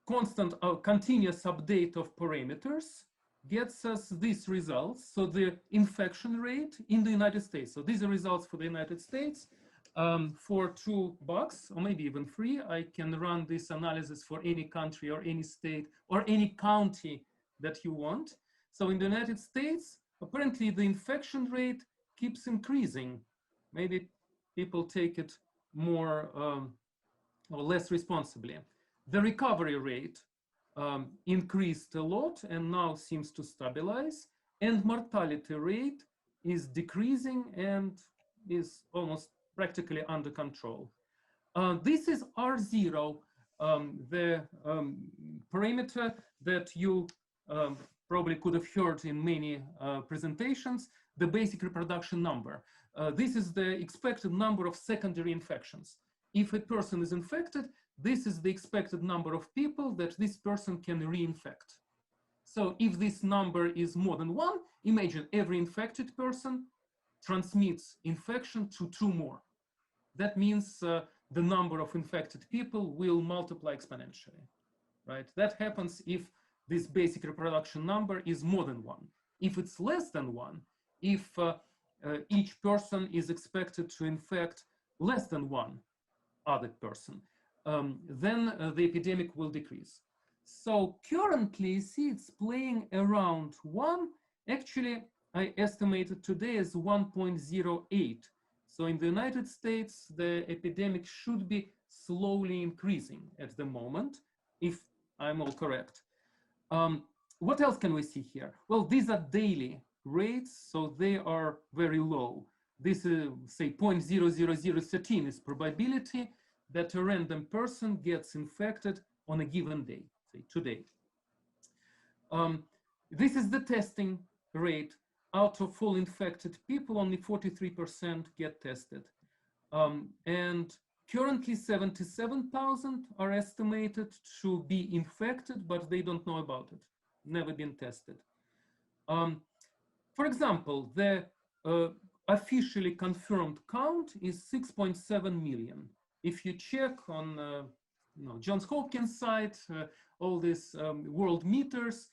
constant continuous update of parameters gets us these results. So the infection rate in the United States. So these are results for the United States. For $2 or maybe even free, I can run this analysis for any country or any state or any county that you want. So in the United States, apparently the infection rate keeps increasing. Maybe people take it more or less responsibly. The recovery rate increased a lot and now seems to stabilize, and mortality rate is decreasing and is almost practically under control. This is R0, the parameter that you probably could have heard in many presentations. the basic reproduction number. This is the expected number of secondary infections. If a person is infected, this is the expected number of people that this person can reinfect. So if this number is more than 1, imagine every infected person transmits infection to 2 more. That means the number of infected people will multiply exponentially, right? That happens if this basic reproduction number is more than 1. If it's less than 1, if each person is expected to infect less than 1 other person, then the epidemic will decrease. So currently, you see it's playing around 1. Actually, I estimated today as 1.08. So in the United States, the epidemic should be slowly increasing at the moment, if I'm all correct. What else can we see here? Well, these are daily rates, so they are very low. This is, say, 0.00013 is probability that a random person gets infected on a given day, say today. This is the testing rate. Out of all infected people, only 43% get tested. And currently 77,000 are estimated to be infected, but they don't know about it, never been tested. For example, the officially confirmed count is 6.7 million. If you check on Johns Hopkins site, all these world meters,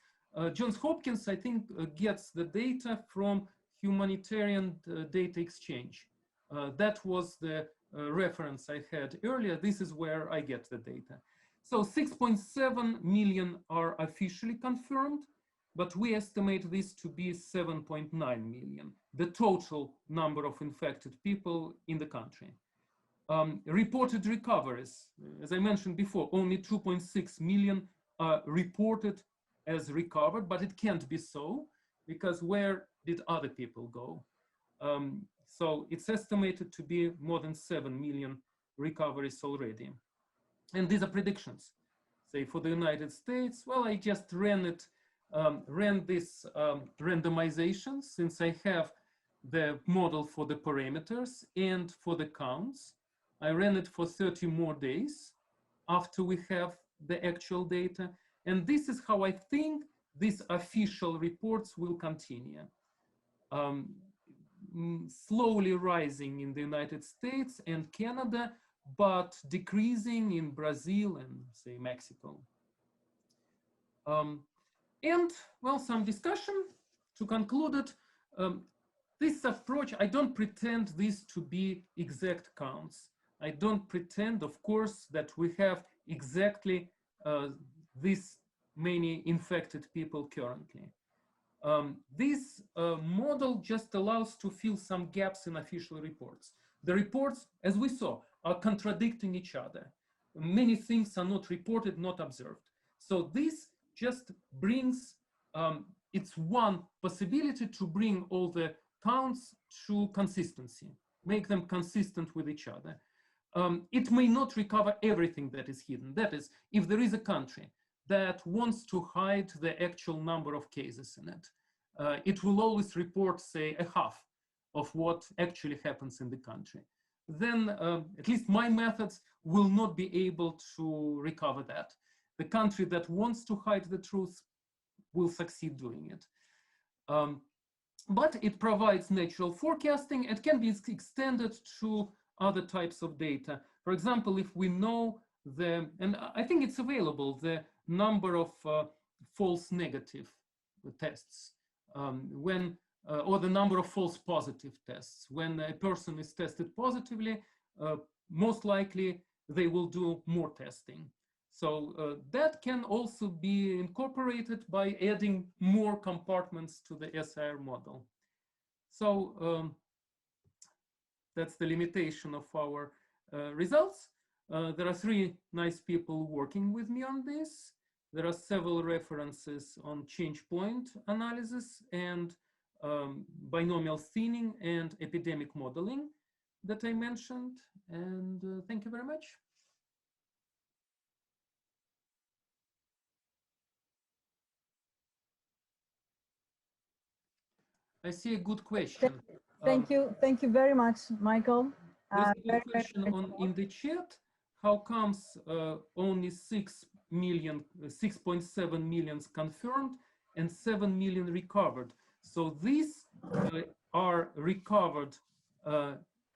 Johns Hopkins, I think, gets the data from Humanitarian Data Exchange. That was the reference I had earlier. This is where I get the data. So 6.7 million are officially confirmed, but we estimate this to be 7.9 million, the total number of infected people in the country. Reported recoveries, as I mentioned before, only 2.6 million are reported as recovered, but it can't be so, because where did other people go? So it's estimated to be more than 7 million recoveries already. And these are predictions. Say for the United States, well, I just ran this randomization, since I have the model for the parameters and for the counts. I ran it for 30 more days after we have the actual data. And this is how I think these official reports will continue. Slowly rising in the United States and Canada, but decreasing in Brazil and, say, Mexico. And, well, some discussion to conclude it. This approach, I don't pretend this to be exact counts. I don't pretend, of course, that we have exactly this many infected people currently. This model just allows to fill some gaps in official reports. The reports, as we saw, are contradicting each other. Many things are not reported, not observed. So this just brings, it's one possibility to bring all the counts to consistency, make them consistent with each other. It may not recover everything that is hidden. That is, if there is a country that wants to hide the actual number of cases in it, it will always report, say, a half of what actually happens in the country. Then at least my methods will not be able to recover that. The country that wants to hide the truth will succeed doing it. But it provides natural forecasting. It can be extended to other types of data. For example, if we know and I think it's available, the number of false negative tests, or the number of false positive tests. When a person is tested positively, most likely they will do more testing. So that can also be incorporated by adding more compartments to the SIR model. So that's the limitation of our results. There are 3 nice people working with me on this. There are several references on change point analysis and binomial thinning and epidemic modeling that I mentioned. And thank you very much. I see a good question. Thank you very much, Michael. There's a good question in the chat. How comes only 6.7 million confirmed and 7 million recovered? So these are recovered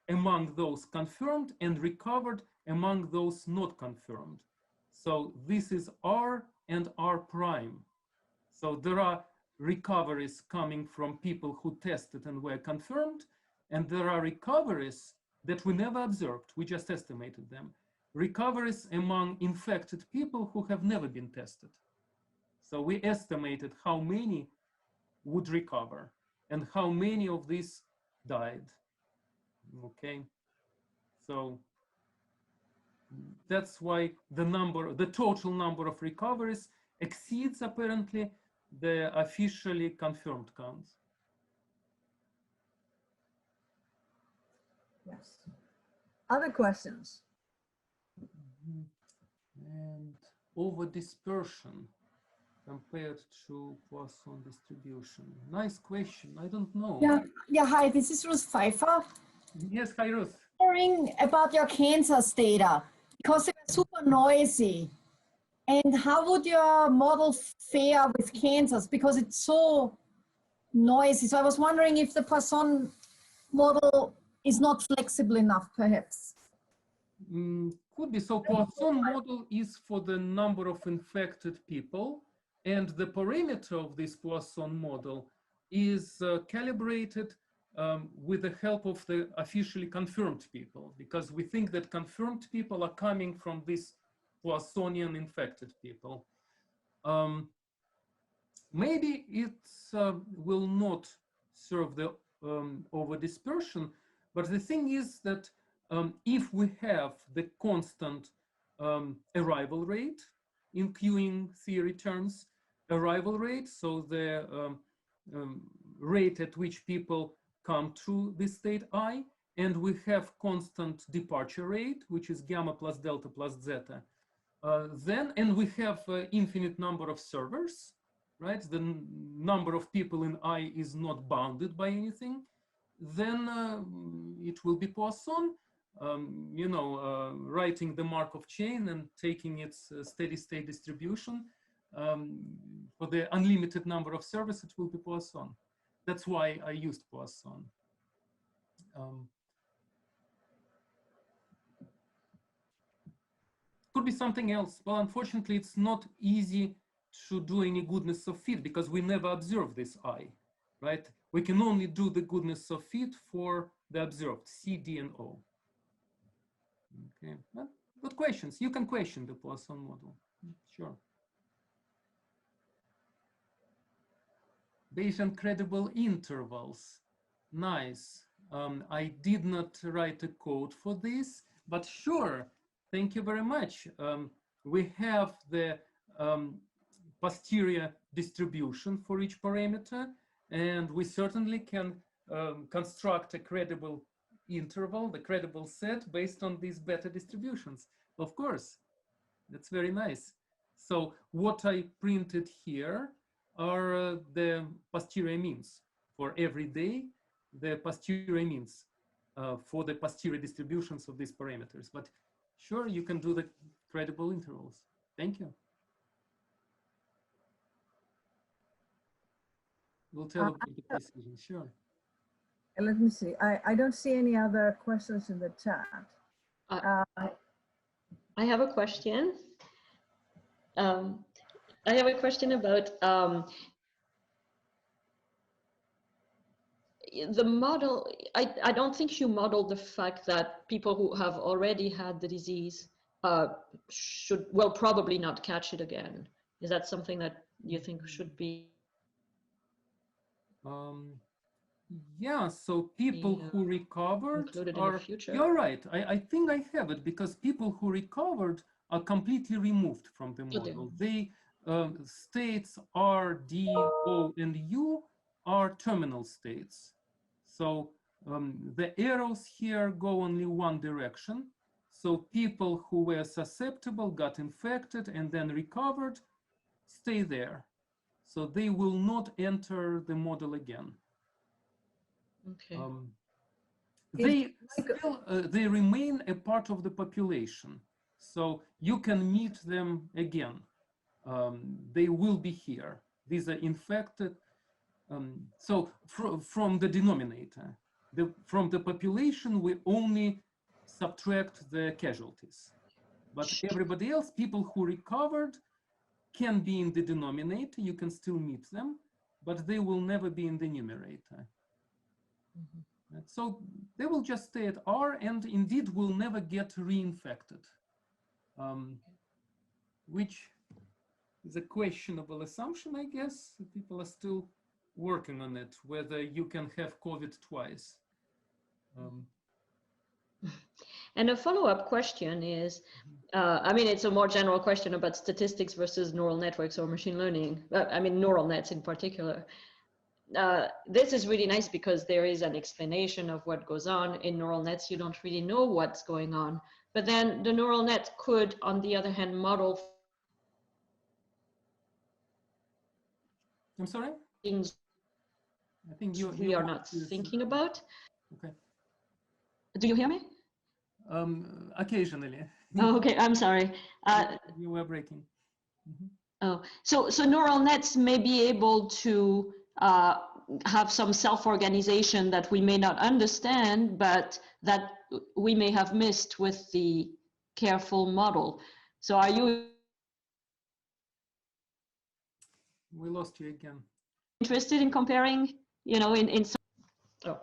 among those confirmed and recovered among those not confirmed. So this is R and R prime. So there are recoveries coming from people who tested and were confirmed, and there are recoveries that we never observed, we just estimated them. Recoveries among infected people who have never been tested. So we estimated how many would recover and how many of these died. Okay, so that's why the total number of recoveries exceeds apparently the officially confirmed counts. Yes. Other questions? And over dispersion compared to Poisson distribution. Nice question. I don't know. Yeah. Hi, this is Ruth Pfeiffer. Yes, hi, Ruth. Wondering about your Kansas data because they were super noisy. And how would your model fare with Kansas because it's so noisy? So I was wondering if the Poisson model is not flexible enough, perhaps. Could be. So Poisson model is for the number of infected people, and the parameter of this Poisson model is calibrated with the help of the officially confirmed people, because we think that confirmed people are coming from this Poissonian infected people. Maybe it will not serve the over dispersion, but the thing is that if we have the constant arrival rate in queuing theory terms, arrival rate, so the rate at which people come to this state I, and we have constant departure rate, which is gamma plus delta plus zeta, and we have infinite number of servers, right? The number of people in I is not bounded by anything, then it will be Poisson, writing the Markov chain and taking its steady state distribution. For the unlimited number of servers, it will be Poisson. That's why I used Poisson. Could be something else. Well, unfortunately, it's not easy to do any goodness of fit because we never observe this I, right? We can only do the goodness of fit for the observed C, D, and O. Okay, well, good questions. You can question the Poisson model, sure. Bayesian credible intervals, nice. I did not write a code for this, but sure, thank you very much. We have the posterior distribution for each parameter, and we certainly can construct a credible interval, the credible set, based on these beta distributions. Of course, that's very nice. So what I printed here are the posterior means for every day, the posterior means for the posterior distributions of these parameters. But sure, you can do the credible intervals. Thank you. We'll tell about the precision, sure. Let me see. I don't see any other questions in the chat. I have a question. I have a question about the model. I don't think you modeled the fact that people who have already had the disease will probably not catch it again. Is that something that you think should be? Yeah, so people who recovered are, you're right, I think I have it, because people who recovered are completely removed from the model. They states R, D, O, and U are terminal states. So the arrows here go only one direction. So people who were susceptible, got infected, and then recovered, stay there. So they will not enter the model again. Okay. They remain a part of the population, so you can meet them again. They will be here. These are infected. So from the denominator, from the population, we only subtract the casualties. But everybody else, people who recovered, can be in the denominator. You can still meet them, but they will never be in the numerator. Mm-hmm. So they will just stay at R and indeed will never get reinfected, which is a questionable assumption, I guess. People are still working on it, whether you can have COVID twice. And a follow-up question is, I mean, it's a more general question about statistics versus neural networks or machine learning. I mean, neural nets in particular. This is really nice because there is an explanation of what goes on. In neural nets, you don't really know what's going on. But then the neural net could, on the other hand, model. I'm sorry? Things I think we are not thinking about. Okay. Do you hear me? Occasionally. Oh, okay, I'm sorry. You were breaking. Mm-hmm. Oh, so neural nets may be able to have some self-organization that we may not understand, but that we may have missed with the careful model. So are you? We lost you again. Interested in comparing, you know, in some. Oh.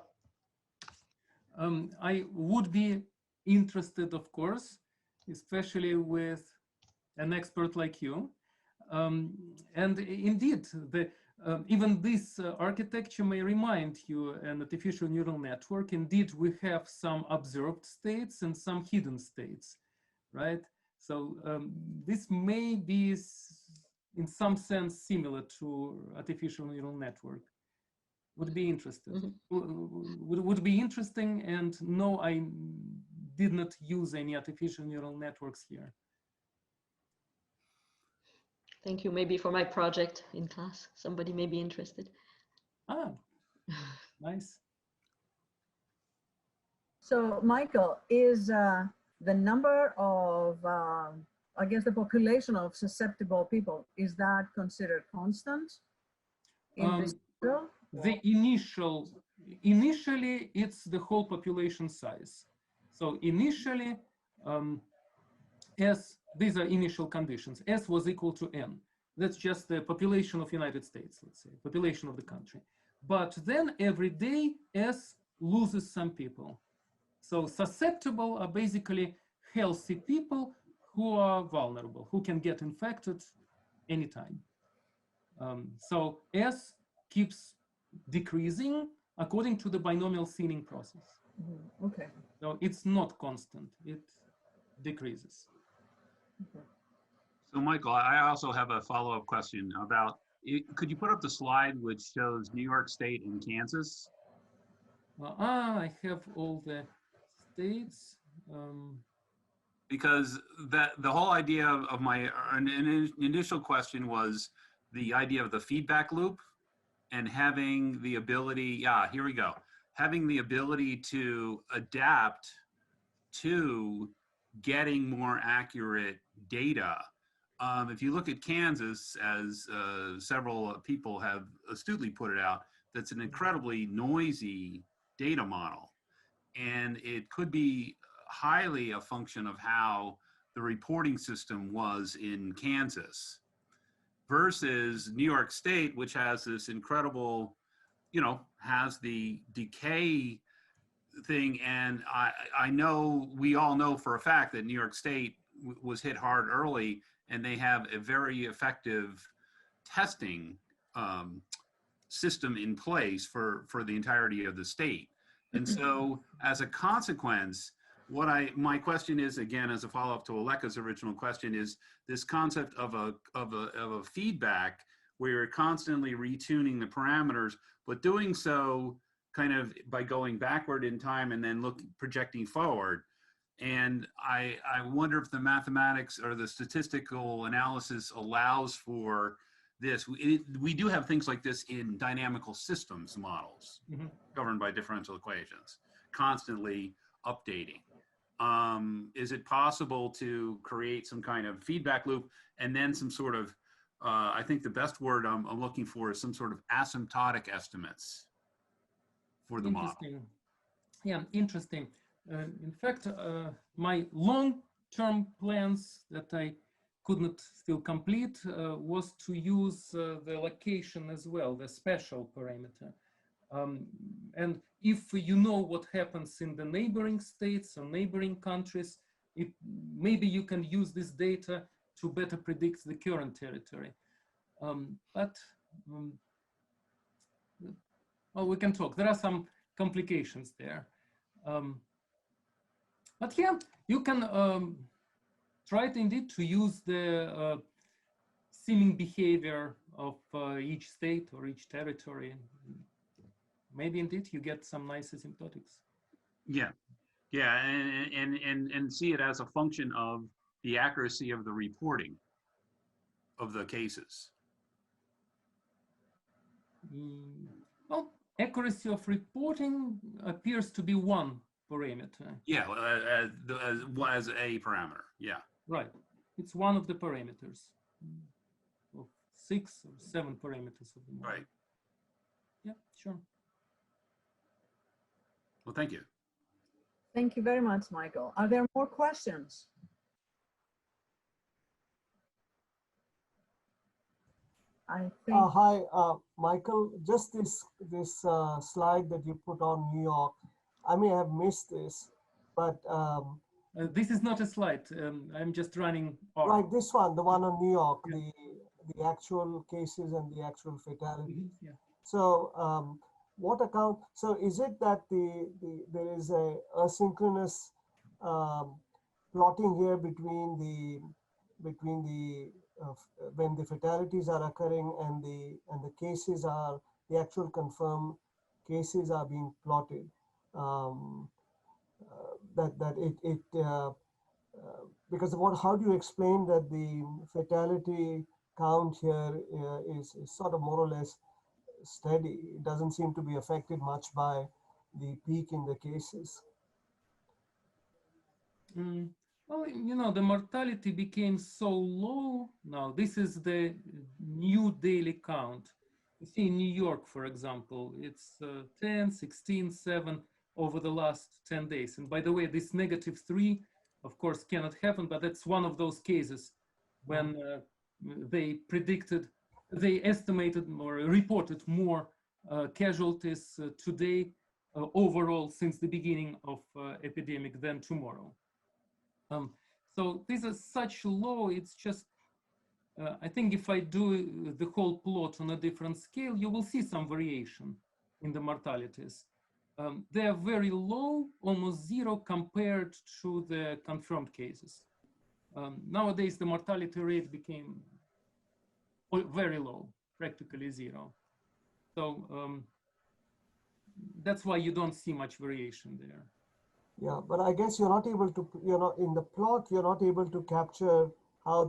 I would be interested, of course, especially with an expert like you. And indeed, even this architecture may remind you an artificial neural network. Indeed, we have some observed states and some hidden states, right? So this may be, in some sense, similar to artificial neural network. Would be interested. Mm-hmm. Would be interesting, and no, I did not use any artificial neural networks here. Thank you. Maybe for my project in class, somebody may be interested. Ah, nice. So, Michael, is the number of, I guess, the population of susceptible people, is that considered constant in this model? The initially, it's the whole population size. So initially, S, these are initial conditions. S was equal to N. That's just the population of United States, let's say, population of the country. But then every day, S loses some people. So susceptible are basically healthy people who are vulnerable, who can get infected anytime. So S keeps decreasing according to the binomial thinning process. Mm-hmm. Okay. So it's not constant, it decreases. Okay. So Michael, I also have a follow-up question about, could you put up the slide which shows New York State and Kansas? I have all the states. Because the whole idea of my initial question was the idea of the feedback loop and having the ability, here we go, having the ability to adapt to getting more accurate data. If you look at Kansas, as several people have astutely put it out, that's an incredibly noisy data model. And it could be highly a function of how the reporting system was in Kansas versus New York State, which has this incredible, you know, has the decay thing. And I know, we all know for a fact that New York State was hit hard early, and they have a very effective testing system in place for the entirety of the state. And so as a consequence, my question is, again, as a follow-up to Aleka's original question, is this concept of a feedback where you're constantly retuning the parameters, but doing so kind of by going backward in time and then projecting forward. And I wonder if the mathematics or the statistical analysis allows for this. We do have things like this in dynamical systems models governed by differential equations, constantly updating. Is it possible to create some kind of feedback loop and then some sort of, I think the best word I'm looking for is some sort of asymptotic estimates for the model? Yeah, interesting. In fact, my long-term plans that I could not still complete was to use the location as well, the spatial parameter. And if you know what happens in the neighboring states or neighboring countries, maybe you can use this data to better predict the current territory. Well, we can talk. There are some complications there. But yeah, you can try indeed to use the seeming behavior of each state or each territory. Maybe indeed you get some nice asymptotics. Yeah, yeah, and see it as a function of the accuracy of the reporting of the cases. Well, accuracy of reporting appears to be one parameter. Yeah, as a parameter, yeah. Right, it's one of the parameters of 6 or 7 parameters of the model. Right. Yeah, sure. Well, thank you. Thank you very much, Michael. Are there more questions? I think. Hi, Michael. Just this slide that you put on New York. I may have missed this, but this is not a slide. I'm just running off. Right, this one, the one on New York, yeah. the actual cases and the actual fatalities. Yeah. So, what account? So, is it that there is a asynchronous plotting here between the when the fatalities are occurring and the cases are the actual confirmed cases are being plotted? Because how do you explain that the fatality count here is sort of more or less steady? It doesn't seem to be affected much by the peak in the cases. Well, you know, the mortality became so low now. This is the new daily count. You see in New York, for example, it's 10, 16, 7 over the last 10 days. And by the way, this -3, of course, cannot happen, but that's one of those cases when they estimated or reported more casualties today overall since the beginning of epidemic than tomorrow. So this is such low, it's just, I think if I do the whole plot on a different scale, you will see some variation in the mortalities. They are very low, almost zero compared to the confirmed cases. Nowadays, the mortality rate became very low, practically zero. So that's why you don't see much variation there. Yeah, but I guess you're not able to, in the plot, you're not able to capture how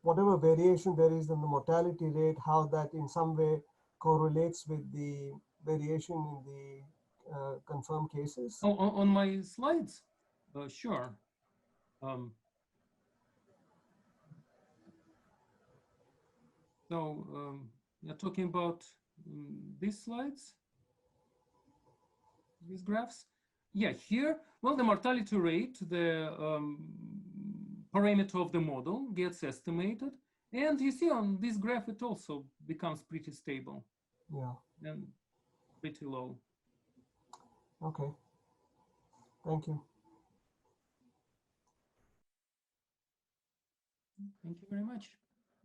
whatever variation there is in the mortality rate, how that in some way correlates with the variation in the confirmed cases. Oh, on my slides? Sure. You're talking about these slides? These graphs? Yeah, here, well, the mortality rate, the parameter of the model gets estimated. And you see on this graph, it also becomes pretty stable. Yeah. And pretty low. Okay. Thank you. Thank you very much.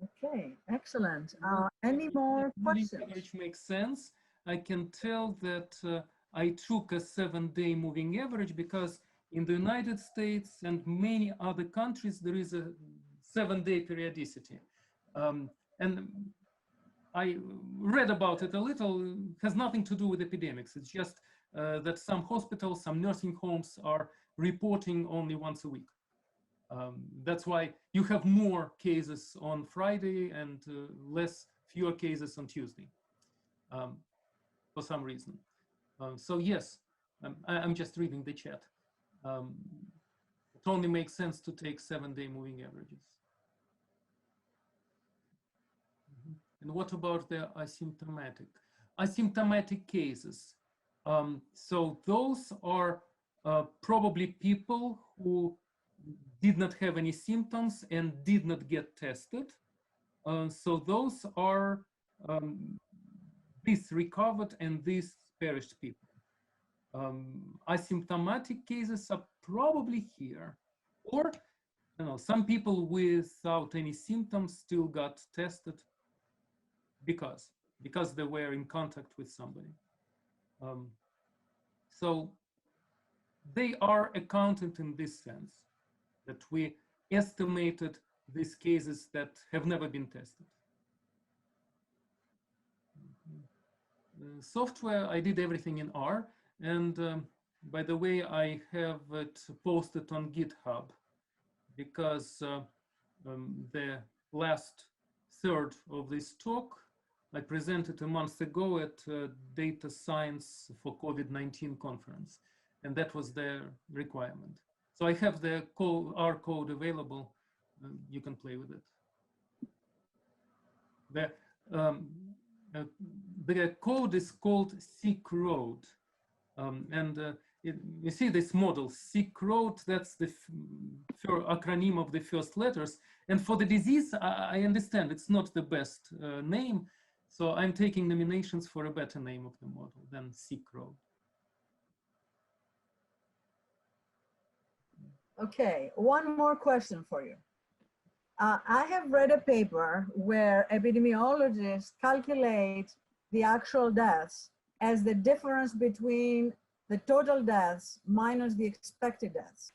Okay, excellent. Any more questions? Which makes sense. I can tell that I took a 7-day moving average because in the United States and many other countries, there is a 7-day periodicity. And I read about it a little. It has nothing to do with epidemics. It's just that some hospitals, some nursing homes are reporting only once a week. That's why you have more cases on Friday and fewer cases on Tuesday for some reason. So yes, I'm just reading the chat. It only makes sense to take 7-day moving averages. And what about the asymptomatic cases? So those are probably people who did not have any symptoms and did not get tested. So those are these recovered and these perished people. Asymptomatic cases are probably here, or you know, some people without any symptoms still got tested because they were in contact with somebody. So they are accounted in this sense, that we estimated these cases that have never been tested. Software, I did everything in R, and by the way, I have it posted on GitHub because the last third of this talk I presented a month ago at Data Science for COVID-19 conference, and that was their requirement. So I have the R code available. You can play with it. The code is called Silk Road, you see this model, Silk Road, that's the acronym of the first letters. And for the disease, I understand it's not the best name, so I'm taking nominations for a better name of the model than Silk Road. Okay, one more question for you. I have read a paper where epidemiologists calculate the actual deaths as the difference between the total deaths minus the expected deaths.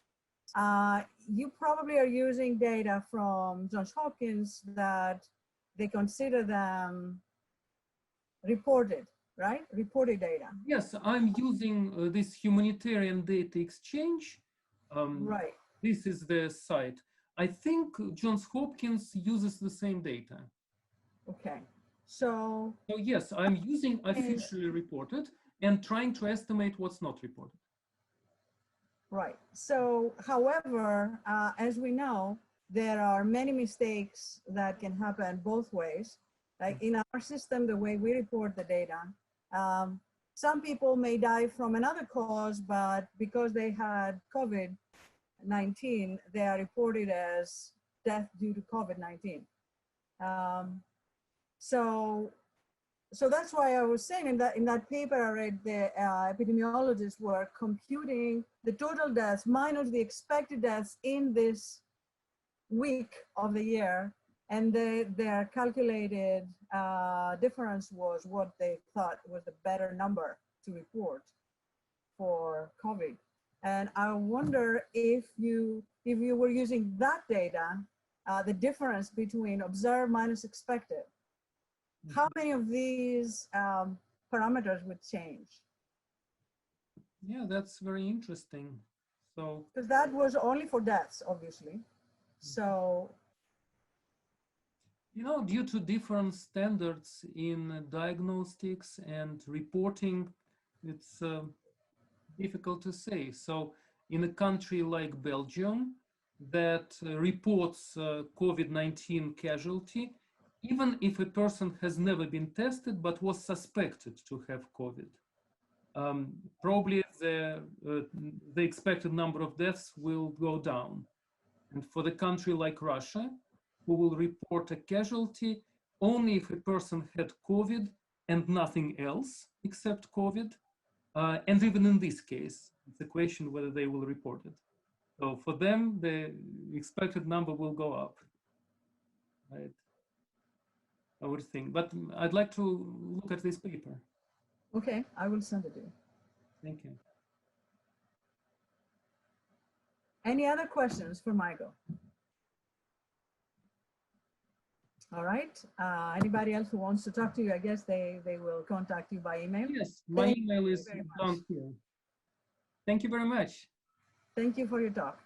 You probably are using data from Johns Hopkins that they consider them reported, right? Reported data. Yes, I'm using this humanitarian data exchange. Right. This is the site. I think Johns Hopkins uses the same data. Okay, so yes, I'm using officially reported and trying to estimate what's not reported. Right. So, however, as we know, there are many mistakes that can happen both ways. Like in our system, the way we report the data, some people may die from another cause, but because they had COVID-19, they are reported as death due to COVID-19. So that's why I was saying in that paper I read, the epidemiologists were computing the total deaths minus the expected deaths in this week of the year, and their calculated difference was what they thought was the better number to report for COVID. And I wonder if you were using that data, the difference between observed minus expected, how many of these parameters would change? Yeah, that's very interesting. So, because that was only for deaths, obviously. So, you know, due to different standards in diagnostics and reporting, it's difficult to say. So, in a country like Belgium that reports COVID-19 casualty, even if a person has never been tested but was suspected to have COVID, probably the expected number of deaths will go down. And for the country like Russia, who will report a casualty only if a person had COVID and nothing else except COVID, and even in this case, it's a question whether they will report it. So for them, the expected number will go up, right? I would think, but I'd like to look at this paper. Okay, I will send it to you. Thank you. Any other questions for Michael? All right. Anybody else who wants to talk to you, I guess they will contact you by email. Yes, my email is down here. Thank you very much. Thank you for your talk.